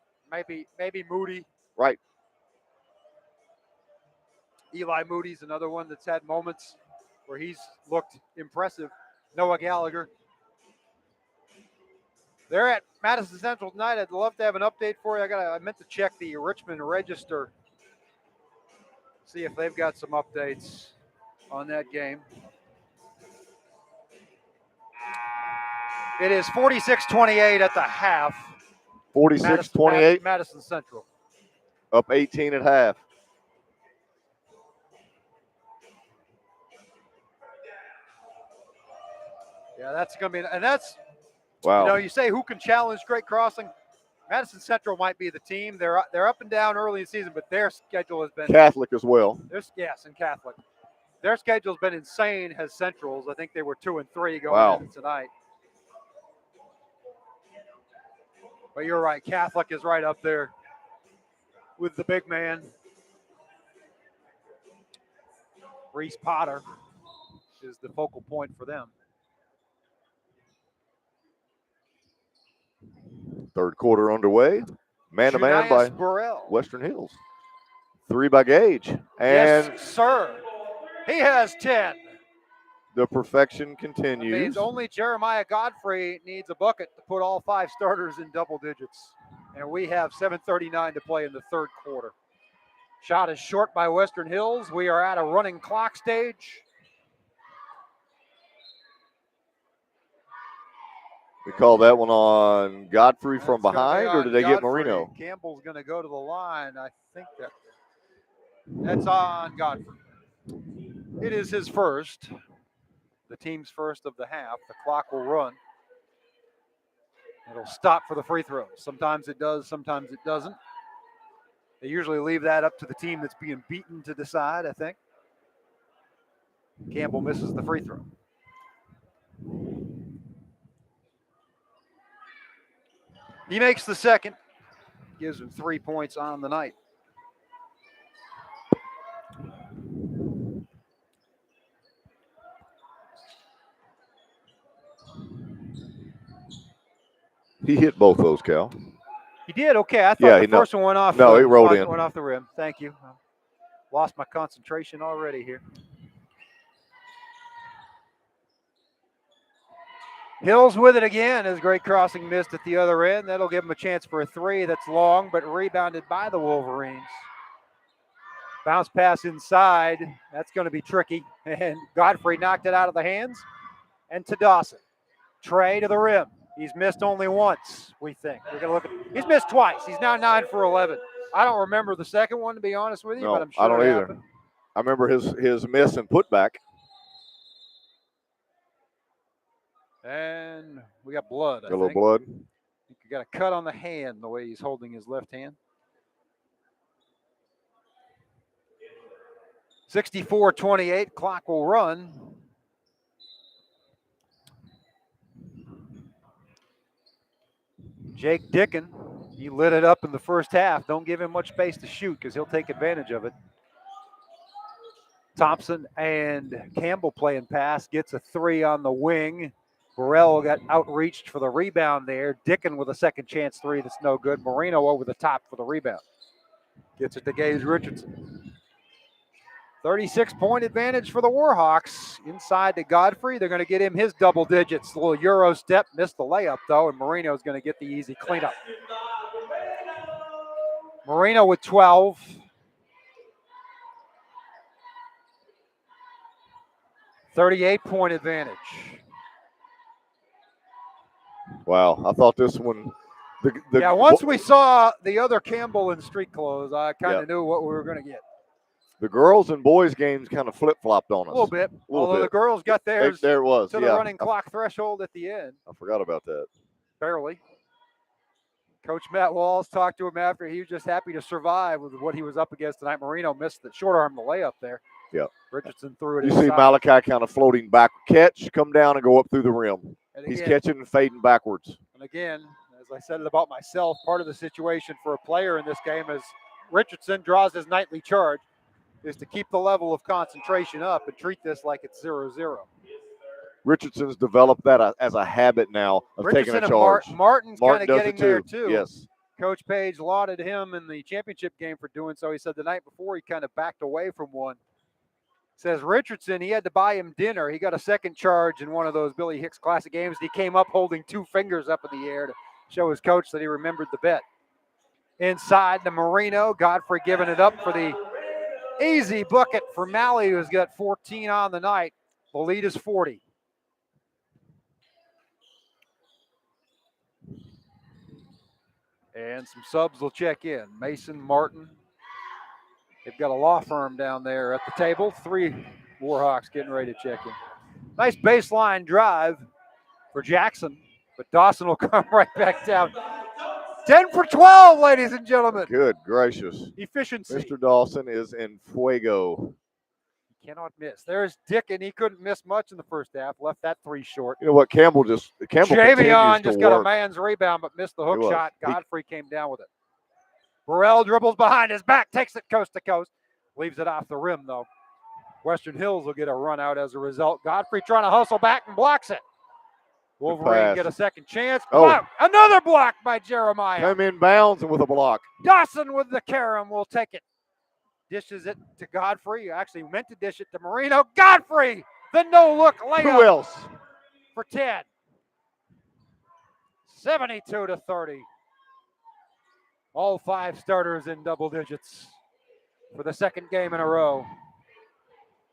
Maybe Moody. Right. Eli Moody's another one that's had moments where he's looked impressive. Noah Gallagher. They're at Madison Central tonight. I'd love to have an update for you. I meant to check the Richmond Register, see if they've got some updates on that game. It is 46-28 at the half. 46-28, Madison Central. up 18 at half. Yeah, that's going to be, and that's, Wow. you know, you say who can challenge Great Crossing? Madison Central might be the team. They're up and down early in the season, but their schedule has been Catholic as well. Yes, and Catholic. Their schedule's been insane as Central's. I think they were 2-3 going into tonight. But you're right, Catholic is right up there with the big man. Reese Potter is the focal point for them. Third quarter underway. Man-to-man by Burrell. Western Hills. 3 by Gage. And yes, sir. He has 10. the perfection continues. That means only Jeremiah Godfrey needs a bucket to put all 5 starters in double digits. And we have 7:39 to play in the third quarter. Shot is short by Western Hills. We are at a running clock stage. We call that one on Godfrey from behind, or did they get Marino? Campbell's going to go to the line. I think that's on Godfrey. It is his first, the team's first of the half. The clock will run. It'll stop for the free throws. Sometimes it does, sometimes it doesn't. They usually leave that up to the team that's being beaten to decide, I think. Campbell misses the free throw. He makes the second, gives him 3 points on the night. He hit both those, Cal. He did? Okay, I thought the first one went off. No, it rolled in. Went off the rim. Thank you. Lost my concentration already here. Hills with it again as Great Crossing missed at the other end. That'll give him a chance for a 3 that's long, but rebounded by the Wolverines. Bounce pass inside. That's going to be tricky. And Godfrey knocked it out of the hands. And to Dawson. Trey to the rim. He's missed only once, we think. We're going to look at. He's missed twice. He's now 9 for 11. I don't remember the second one, to be honest with you, but I'm sure I don't either. happened. I remember his miss and putback. And we got blood, I think. A little blood. I think you got a cut on the hand the way he's holding his left hand. 64-28, clock will run. Jake Dickin, he lit it up in the first half. Don't give him much space to shoot because he'll take advantage of it. Thompson and Campbell playing pass, gets a 3 on the wing. Burrell got outreached for the rebound there. Dickin with a second chance 3 that's no good. Marino over the top for the rebound. Gets it to Gage Richardson. 36-point advantage for the Warhawks. Inside to Godfrey. They're going to get him his double digits. A little Euro step. Missed the layup, though, and Marino's going to get the easy cleanup. Marino with 12. .38-point advantage. Wow, I thought this one. Once we saw the other Campbell in street clothes, I kind of knew what we were going to get. The girls and boys games kind of flip-flopped on us. A little bit. Although the girls got theirs there it was, to the running clock threshold at the end. I forgot about that. Barely. Coach Matt Walls talked to him after. He was just happy to survive with what he was up against tonight. Marino missed the short arm, the layup there. Yeah. Richardson threw it You inside. see Malachi kind of floating back. Catch, come down, and go up through the rim. He's catching and fading backwards. And again, as I said it about myself, part of the situation for a player in this game is Richardson draws his nightly charge is to keep the level of concentration up and treat this like it's 0-0. Richardson's developed that as a habit now of taking a charge. Martin's kind of getting there too. Yes. Coach Page lauded him in the championship game for doing so. He said the night before he kind of backed away from one. Says Richardson, he had to buy him dinner. He got a second charge in one of those Billy Hicks Classic games. He came up holding 2 fingers up in the air to show his coach that he remembered the bet. Inside to Marino. Godfrey giving it up for the easy bucket for Malley, who's got 14 on the night. The lead is 40. And some subs will check in. Mason, Martin. They've got a law firm down there at the table. 3 Warhawks getting ready to check in. Nice baseline drive for Jackson, but Dawson will come right back down. 10 for 12, ladies and gentlemen. Good gracious. Efficiency. Mr. Dawson is in fuego. He cannot miss. There's Dick, and he couldn't miss much in the first half. Left that 3 short. You know what? Campbell continues Javion to just got a work. man's rebound, but missed the hook It was. shot. Godfrey came down with it. Burrell dribbles behind his back, takes it coast to coast. Leaves it off the rim, though. Western Hills will get a run out as a result. Godfrey trying to hustle back and blocks it. Wolverine get a second chance. Block. Oh. Another block by Jeremiah. Come in bounds and with a block. Dawson with the carom will take it. Dishes it to Godfrey. Actually meant to dish it to Marino. Godfrey, the no-look layup. Who else? For 10. 72-30. All 5 starters in double digits for the second game in a row.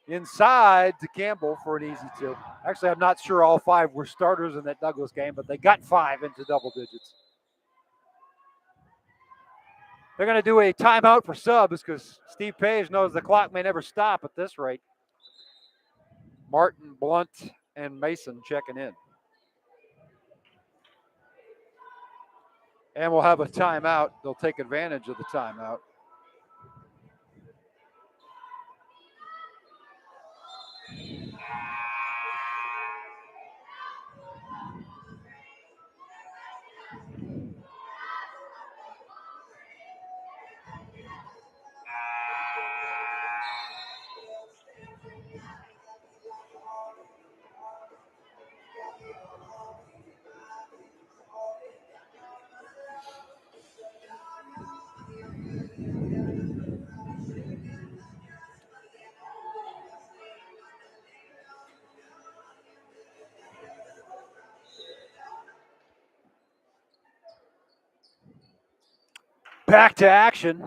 Inside to Campbell for an easy 2. Actually, I'm not sure all 5 were starters in that Douglas game, but they got 5 into double digits. They're going to do a timeout for subs because Steve Page knows the clock may never stop at this rate. Martin, Blunt, and Mason checking in. And we'll have a timeout. They'll take advantage of the timeout. Back to action.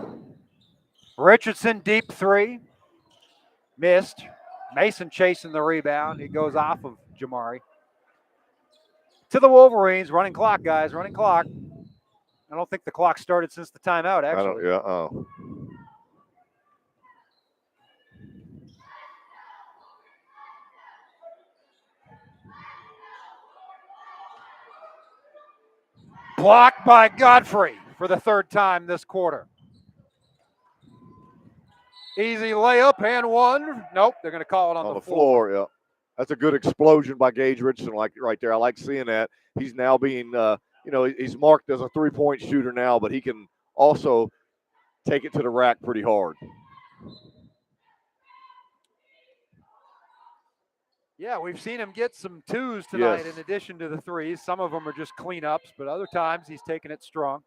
Richardson, deep 3. Missed. Mason chasing the rebound. He goes off of Jamari. To the Wolverines. Running clock, guys. Running clock. I don't think the clock started since the timeout, actually. Blocked by Godfrey for the 3rd time this quarter. Easy layup and 1. Nope, they're going to call it on the floor. Yeah. That's a good explosion by Gage Richardson, like right there. I like seeing that. He's now being, he's marked as a 3-point shooter now, but he can also take it to the rack pretty hard. Yeah, we've seen him get some 2s tonight in addition to the 3s. Some of them are just cleanups, but other times he's taking it strong.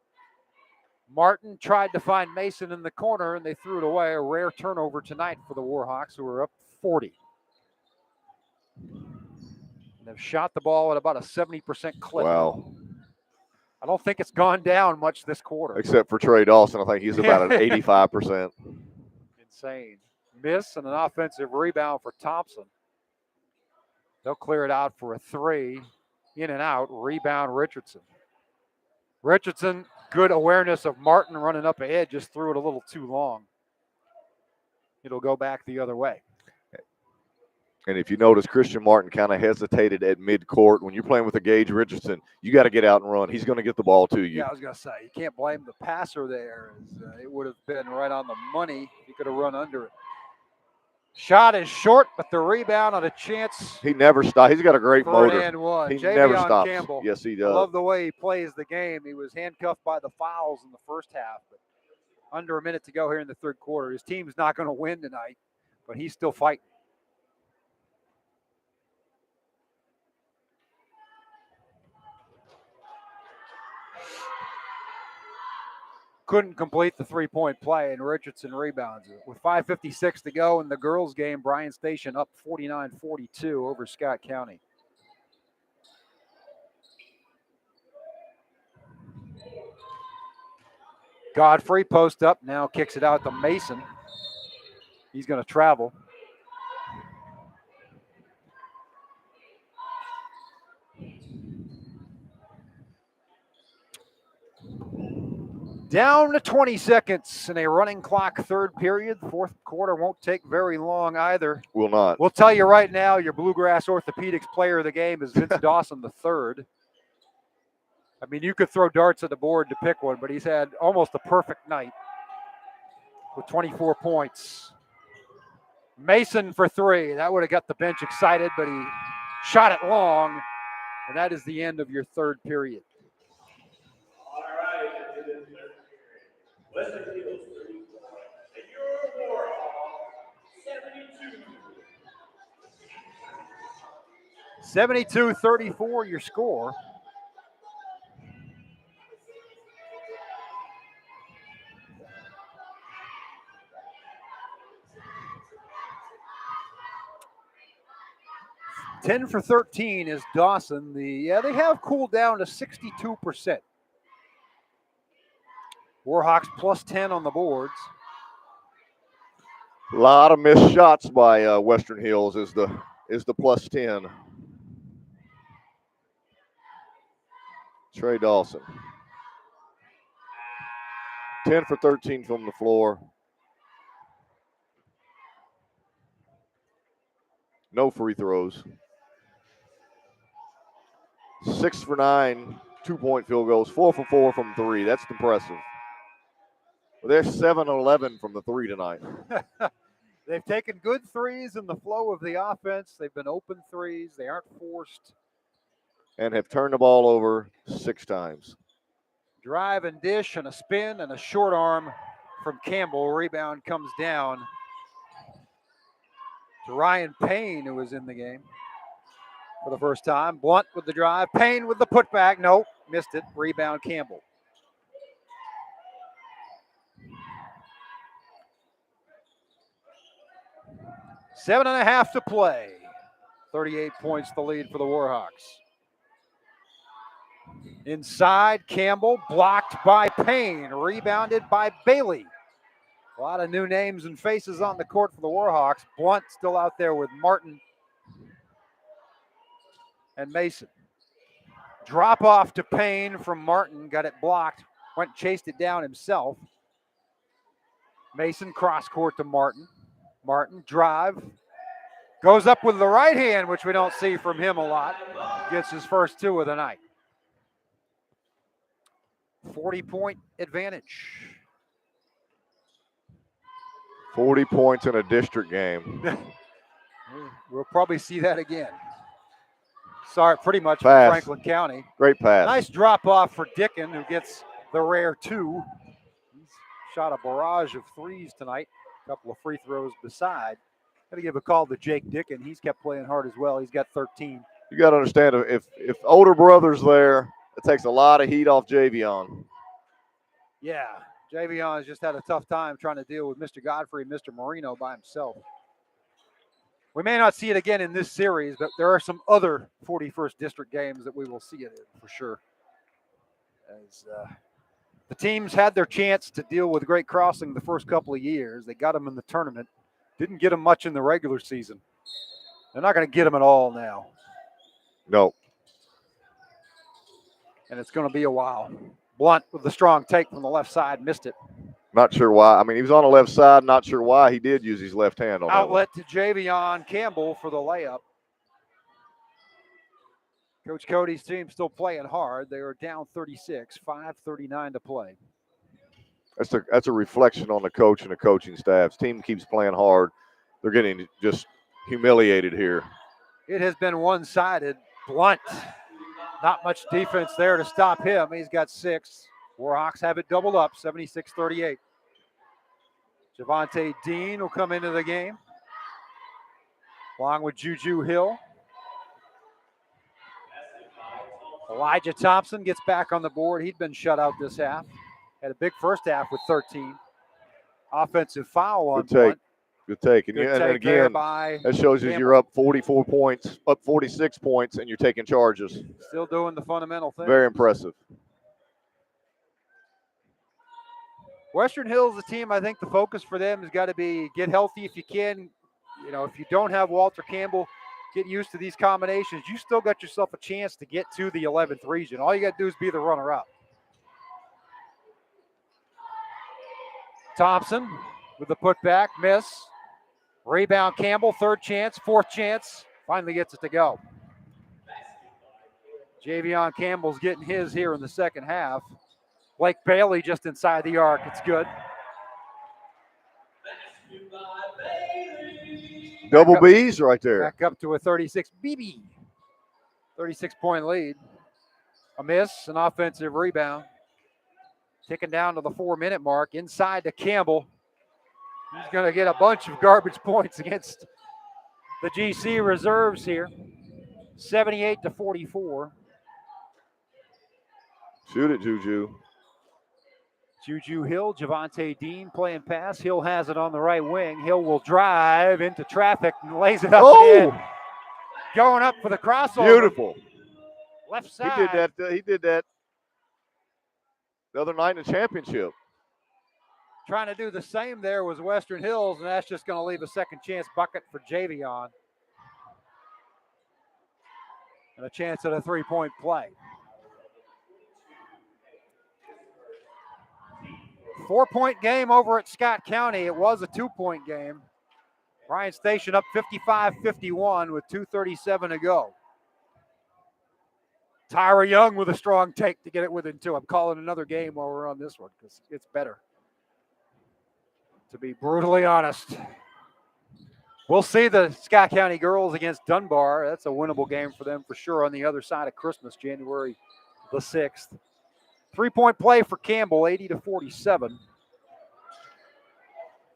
Martin tried to find Mason in the corner, and they threw it away. A rare turnover tonight for the Warhawks, who are up 40. And they've shot the ball at about a 70% clip. Wow. I don't think it's gone down much this quarter. Except for Trey Dawson. I think he's about an 85%. Insane. Miss and an offensive rebound for Thompson. They'll clear it out for a 3. In and out. Rebound Richardson. Richardson, good awareness of Martin running up ahead, just threw it a little too long. It'll go back the other way. And if you notice, Christian Martin kind of hesitated at midcourt. When you're playing with a Gage Richardson, you got to get out and run. He's going to get the ball to you. Yeah, I was going to say, you can't blame the passer there. It would have been right on the money. He could have run under it. Shot is short, but the rebound on a chance. He never stops. He's got a great motor. And 1. He Javion never stops. Campbell. Yes, he does. I love the way he plays the game. He was handcuffed by the fouls in the first half, but under a minute to go here in the 3rd quarter. His team's not going to win tonight, but he's still fighting. Couldn't complete the 3-point play, and Richardson rebounds it. With 5:56 to go in the girls' game, Bryan Station up 49-42 over Scott County. Godfrey post up, now kicks it out to Mason. He's going to travel. Down to 20 seconds in a running clock, third period. Fourth quarter won't take very long either. Will not. We'll tell you right now, your Bluegrass Orthopedics player of the game is Vince Dawson III. I mean, you could throw darts at the board to pick one, but he's had almost a perfect night with 24 points. Mason for three. That would have got the bench excited, but he shot it long, and that is the end of your third period. All right, into the third period. Western Hills 34, and your Warhawks 72. 72-34, your score. Ten for 13 is Dawson. They have cooled down to 62%. Warhawks plus 10 on the boards. A lot of missed shots by Western Hills is the plus 10. Trey Dawson. 10 for 13 from the floor. No free throws. 6 for 9, 2-point field goals. 4 for 4 from three. That's impressive. Well, they're 7-11 from the three tonight. They've taken good threes in the flow of the offense. They've been open threes. They aren't forced. And have turned the ball over 6 times. Drive and dish and a spin and a short arm from Campbell. Rebound comes down to Ryan Payne, who was in the game for the first time. Blunt with the drive. Payne with the putback. Nope, missed it. Rebound Campbell. Seven and a half to play. 38 points the lead for the Warhawks. Inside, Campbell blocked by Payne, rebounded by Bailey. A lot of new names and faces on the court for the Warhawks. Blunt still out there with Martin and Mason. Drop off to Payne from Martin, got it blocked, went chased it down himself. Mason cross court to Martin. Martin drive, goes up with the right hand, which we don't see from him a lot. Gets his first two of the night. 40-point advantage. 40 points in a district game. We'll probably see that again. Sorry, pretty much Pass. for Franklin County. Great pass. Nice drop off for Dickin, who gets the rare two. He's shot a barrage of threes tonight. A couple of free throws beside. Got to give a call to Jake Dickin. He's kept playing hard as well. He's got 13. You got to understand, if older brother's there, it takes a lot of heat off Javion. Yeah, Javion has just had a tough time trying to deal with Mr. Godfrey and Mr. Marino by himself. We may not see it again in this series, but there are some other 41st District games that we will see it in for sure. As the teams had their chance to deal with Great Crossing the first couple of years. They got them in the tournament. Didn't get them much in the regular season. They're not going to get them at all now. No. And it's going to be a while. Blunt with the strong take from the left side, missed it. Not sure why. I mean, he was on the left side. Not sure why he did use his left hand on Outlet to Javion Campbell for the layup. Coach Cody's team still playing hard. They are down 36, 5:39 to play. That's a reflection on the coach and the coaching staff. His team keeps playing hard. They're getting just humiliated here. It has been one-sided. Blunt. Not much defense there to stop him. He's got 6. Warhawks have it doubled up, 76-38. Javante Dean will come into the game, along with Juju Hill. Elijah Thompson gets back on the board. He'd been shut out this half. Had a big first half with 13. Offensive foul on Blunt. Good take. And, Good and take again, that shows you you're up 44 points, up 46 points, and you're taking charges. Still doing the fundamental thing. Very impressive. Western Hills, the team, I think the focus for them has got to be get healthy if you can. You know, if you don't have Walter Campbell, get used to these combinations. You still got yourself a chance to get to the 11th region. All you got to do is be the runner-up. Thompson with the putback, miss. Rebound Campbell, third chance, fourth chance. Finally gets it to go. Javion Campbell's getting his here in the second half. Blake Bailey just inside the arc. It's good. Double B's right there. Back up to a 36 BB. 36-point lead. A miss, an offensive rebound. Ticking down to the 4-minute mark. Inside to Campbell. He's going to get a bunch of garbage points against the GC reserves here. 78-44. Shoot it, Juju. Juju Hill, Javante Dean playing pass. Hill has it on the right wing. Hill will drive into traffic and lays it up and in. Going up for the crossover. Beautiful. Left side. He did that the other night in the championship. Trying to do the same there was Western Hills, and that's just going to leave a second chance bucket for Javion. And a chance at a three-point play. 4-point game over at Scott County. It was a 2-point game. Bryan Station up 55-51 with 2:37 to go. Tyra Young with a strong take to get it within 2. I'm calling another game while we're on this one because it's better. To be brutally honest. We'll see the Scott County girls against Dunbar. That's a winnable game for them for sure on the other side of Christmas, January the 6th. 3-point play for Campbell, 80-47.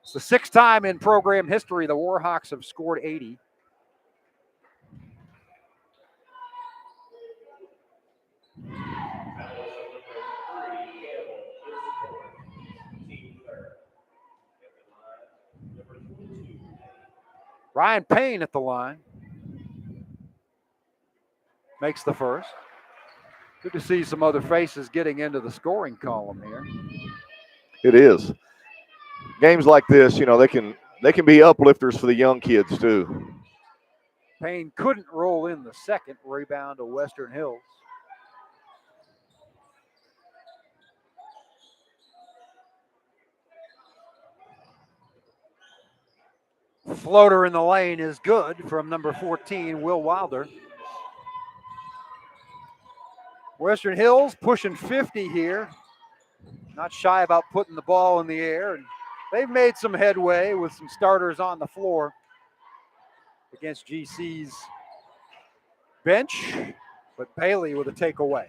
It's the 6th time in program history the Warhawks have scored 80. Ryan Payne at the line. Makes the first. Good to see some other faces getting into the scoring column here. It is. Games like this, you know, they can be uplifters for the young kids too. Payne couldn't roll in the second. Rebound to Western Hills. Floater in the lane is good from number 14, Will Wilder. Western Hills pushing 50 here. Not shy about putting the ball in the air. And they've made some headway with some starters on the floor against GC's bench. But Bailey with a takeaway.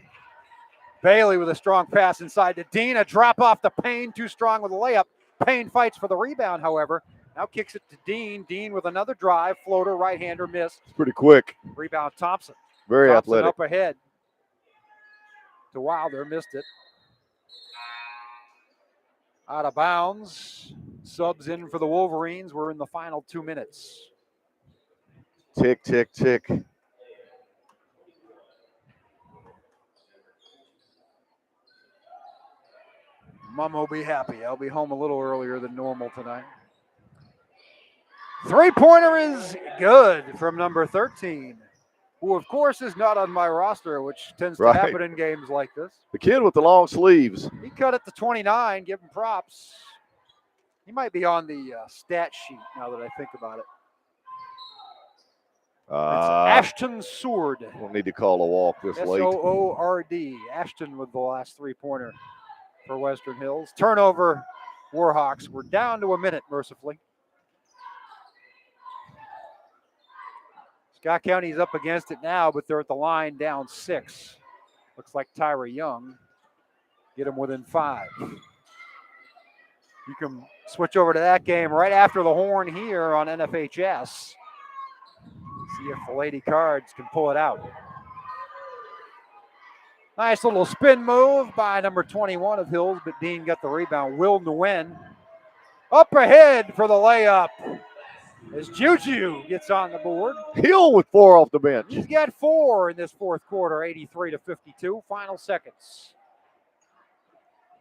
Bailey with a strong pass inside to Dean. A drop off to Payne. Too strong with a layup. Payne fights for the rebound, however. Now kicks it to Dean. Dean with another drive. Floater, right-hander, missed. It's pretty quick. Rebound Thompson. Very Thompson athletic. up ahead to Wilder. Missed it. Out of bounds. Subs in for the Wolverines. We're in the final 2 minutes. Tick, tick, tick. Mom will be happy. I'll be home a little earlier than normal tonight. Three-pointer is good from number 13, who, of course, is not on my roster, which tends to happen in games like this. The kid with the long sleeves. He cut it to 29. Give him props. He might be on the stat sheet now that I think about it. It's Ashton Soord. We'll need to call a walk this late. S-O-O-R-D. Ashton with the last three-pointer for Western Hills. Turnover, Warhawks. We're down to a minute, mercifully. Scott County's up against it now, but they're at the line down 6. Looks like Tyra Young. Get them within 5. You can switch over to that game right after the horn here on NFHS. See if the Lady Cards can pull it out. Nice little spin move by number 21 of Hills, but Dean got the rebound. Will Nguyen up ahead for the layup as Juju gets on the board. Hill with 4 off the bench. He's got 4 in this fourth quarter, 83-52. Final seconds.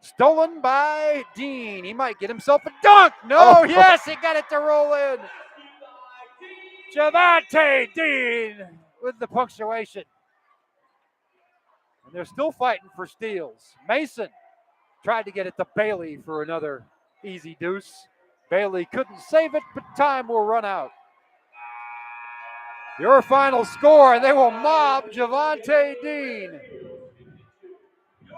Stolen by Dean. He might get himself a dunk. No, yes, he got it to roll in. Javante Dean with the punctuation. And they're still fighting for steals. Mason tried to get it to Bailey for another Easy deuce. Bailey couldn't save it, but time will run out. Your final score, and they will mob Javante Dean. Your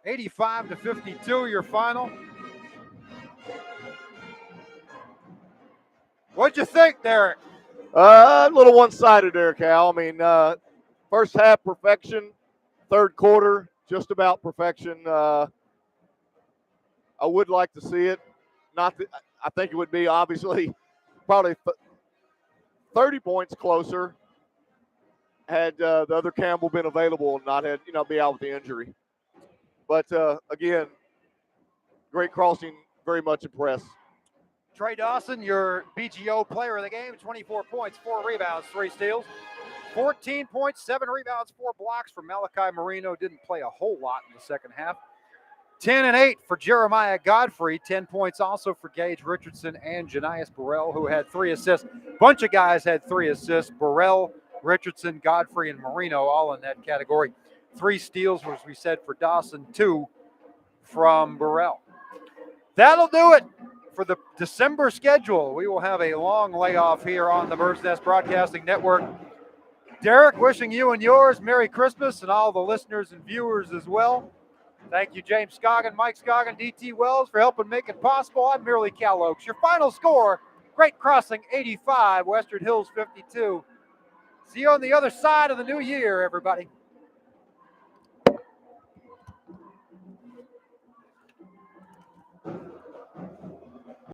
Warhawks 85-52, your final. What'd you think, Derek? A little one-sided there, Cal. I mean, first half perfection, third quarter just about perfection. I would like to see it. Not that, I think it would be obviously probably 30 points closer had the other Campbell been available and not had be out with the injury. But again, great crossing. Very much impressed. Trey Dawson, your BGO player of the game, 24 points, 4 rebounds, 3 steals. 14 points, 7 rebounds, 4 blocks for Malachi Marino. Didn't play a whole lot in the second half. 10 and 8 for Jeremiah Godfrey. 10 points also for Gage Richardson and Janias Burrell, who had 3 assists. Bunch of guys had 3 assists. Burrell, Richardson, Godfrey, and Marino all in that category. 3 steals, as we said, for Dawson, 2 from Burrell. That'll do it for the December schedule. We will have a long layoff here on the Bird's Nest Broadcasting Network. Derek, wishing you and yours Merry Christmas, and all the listeners and viewers as well. Thank you, James Scoggin, Mike Scoggin, DT Wells, for helping make it possible. I'm merely Cal Oaks. Your final score, Great Crossing 85, Western Hills 52. See you on the other side of the new year, everybody.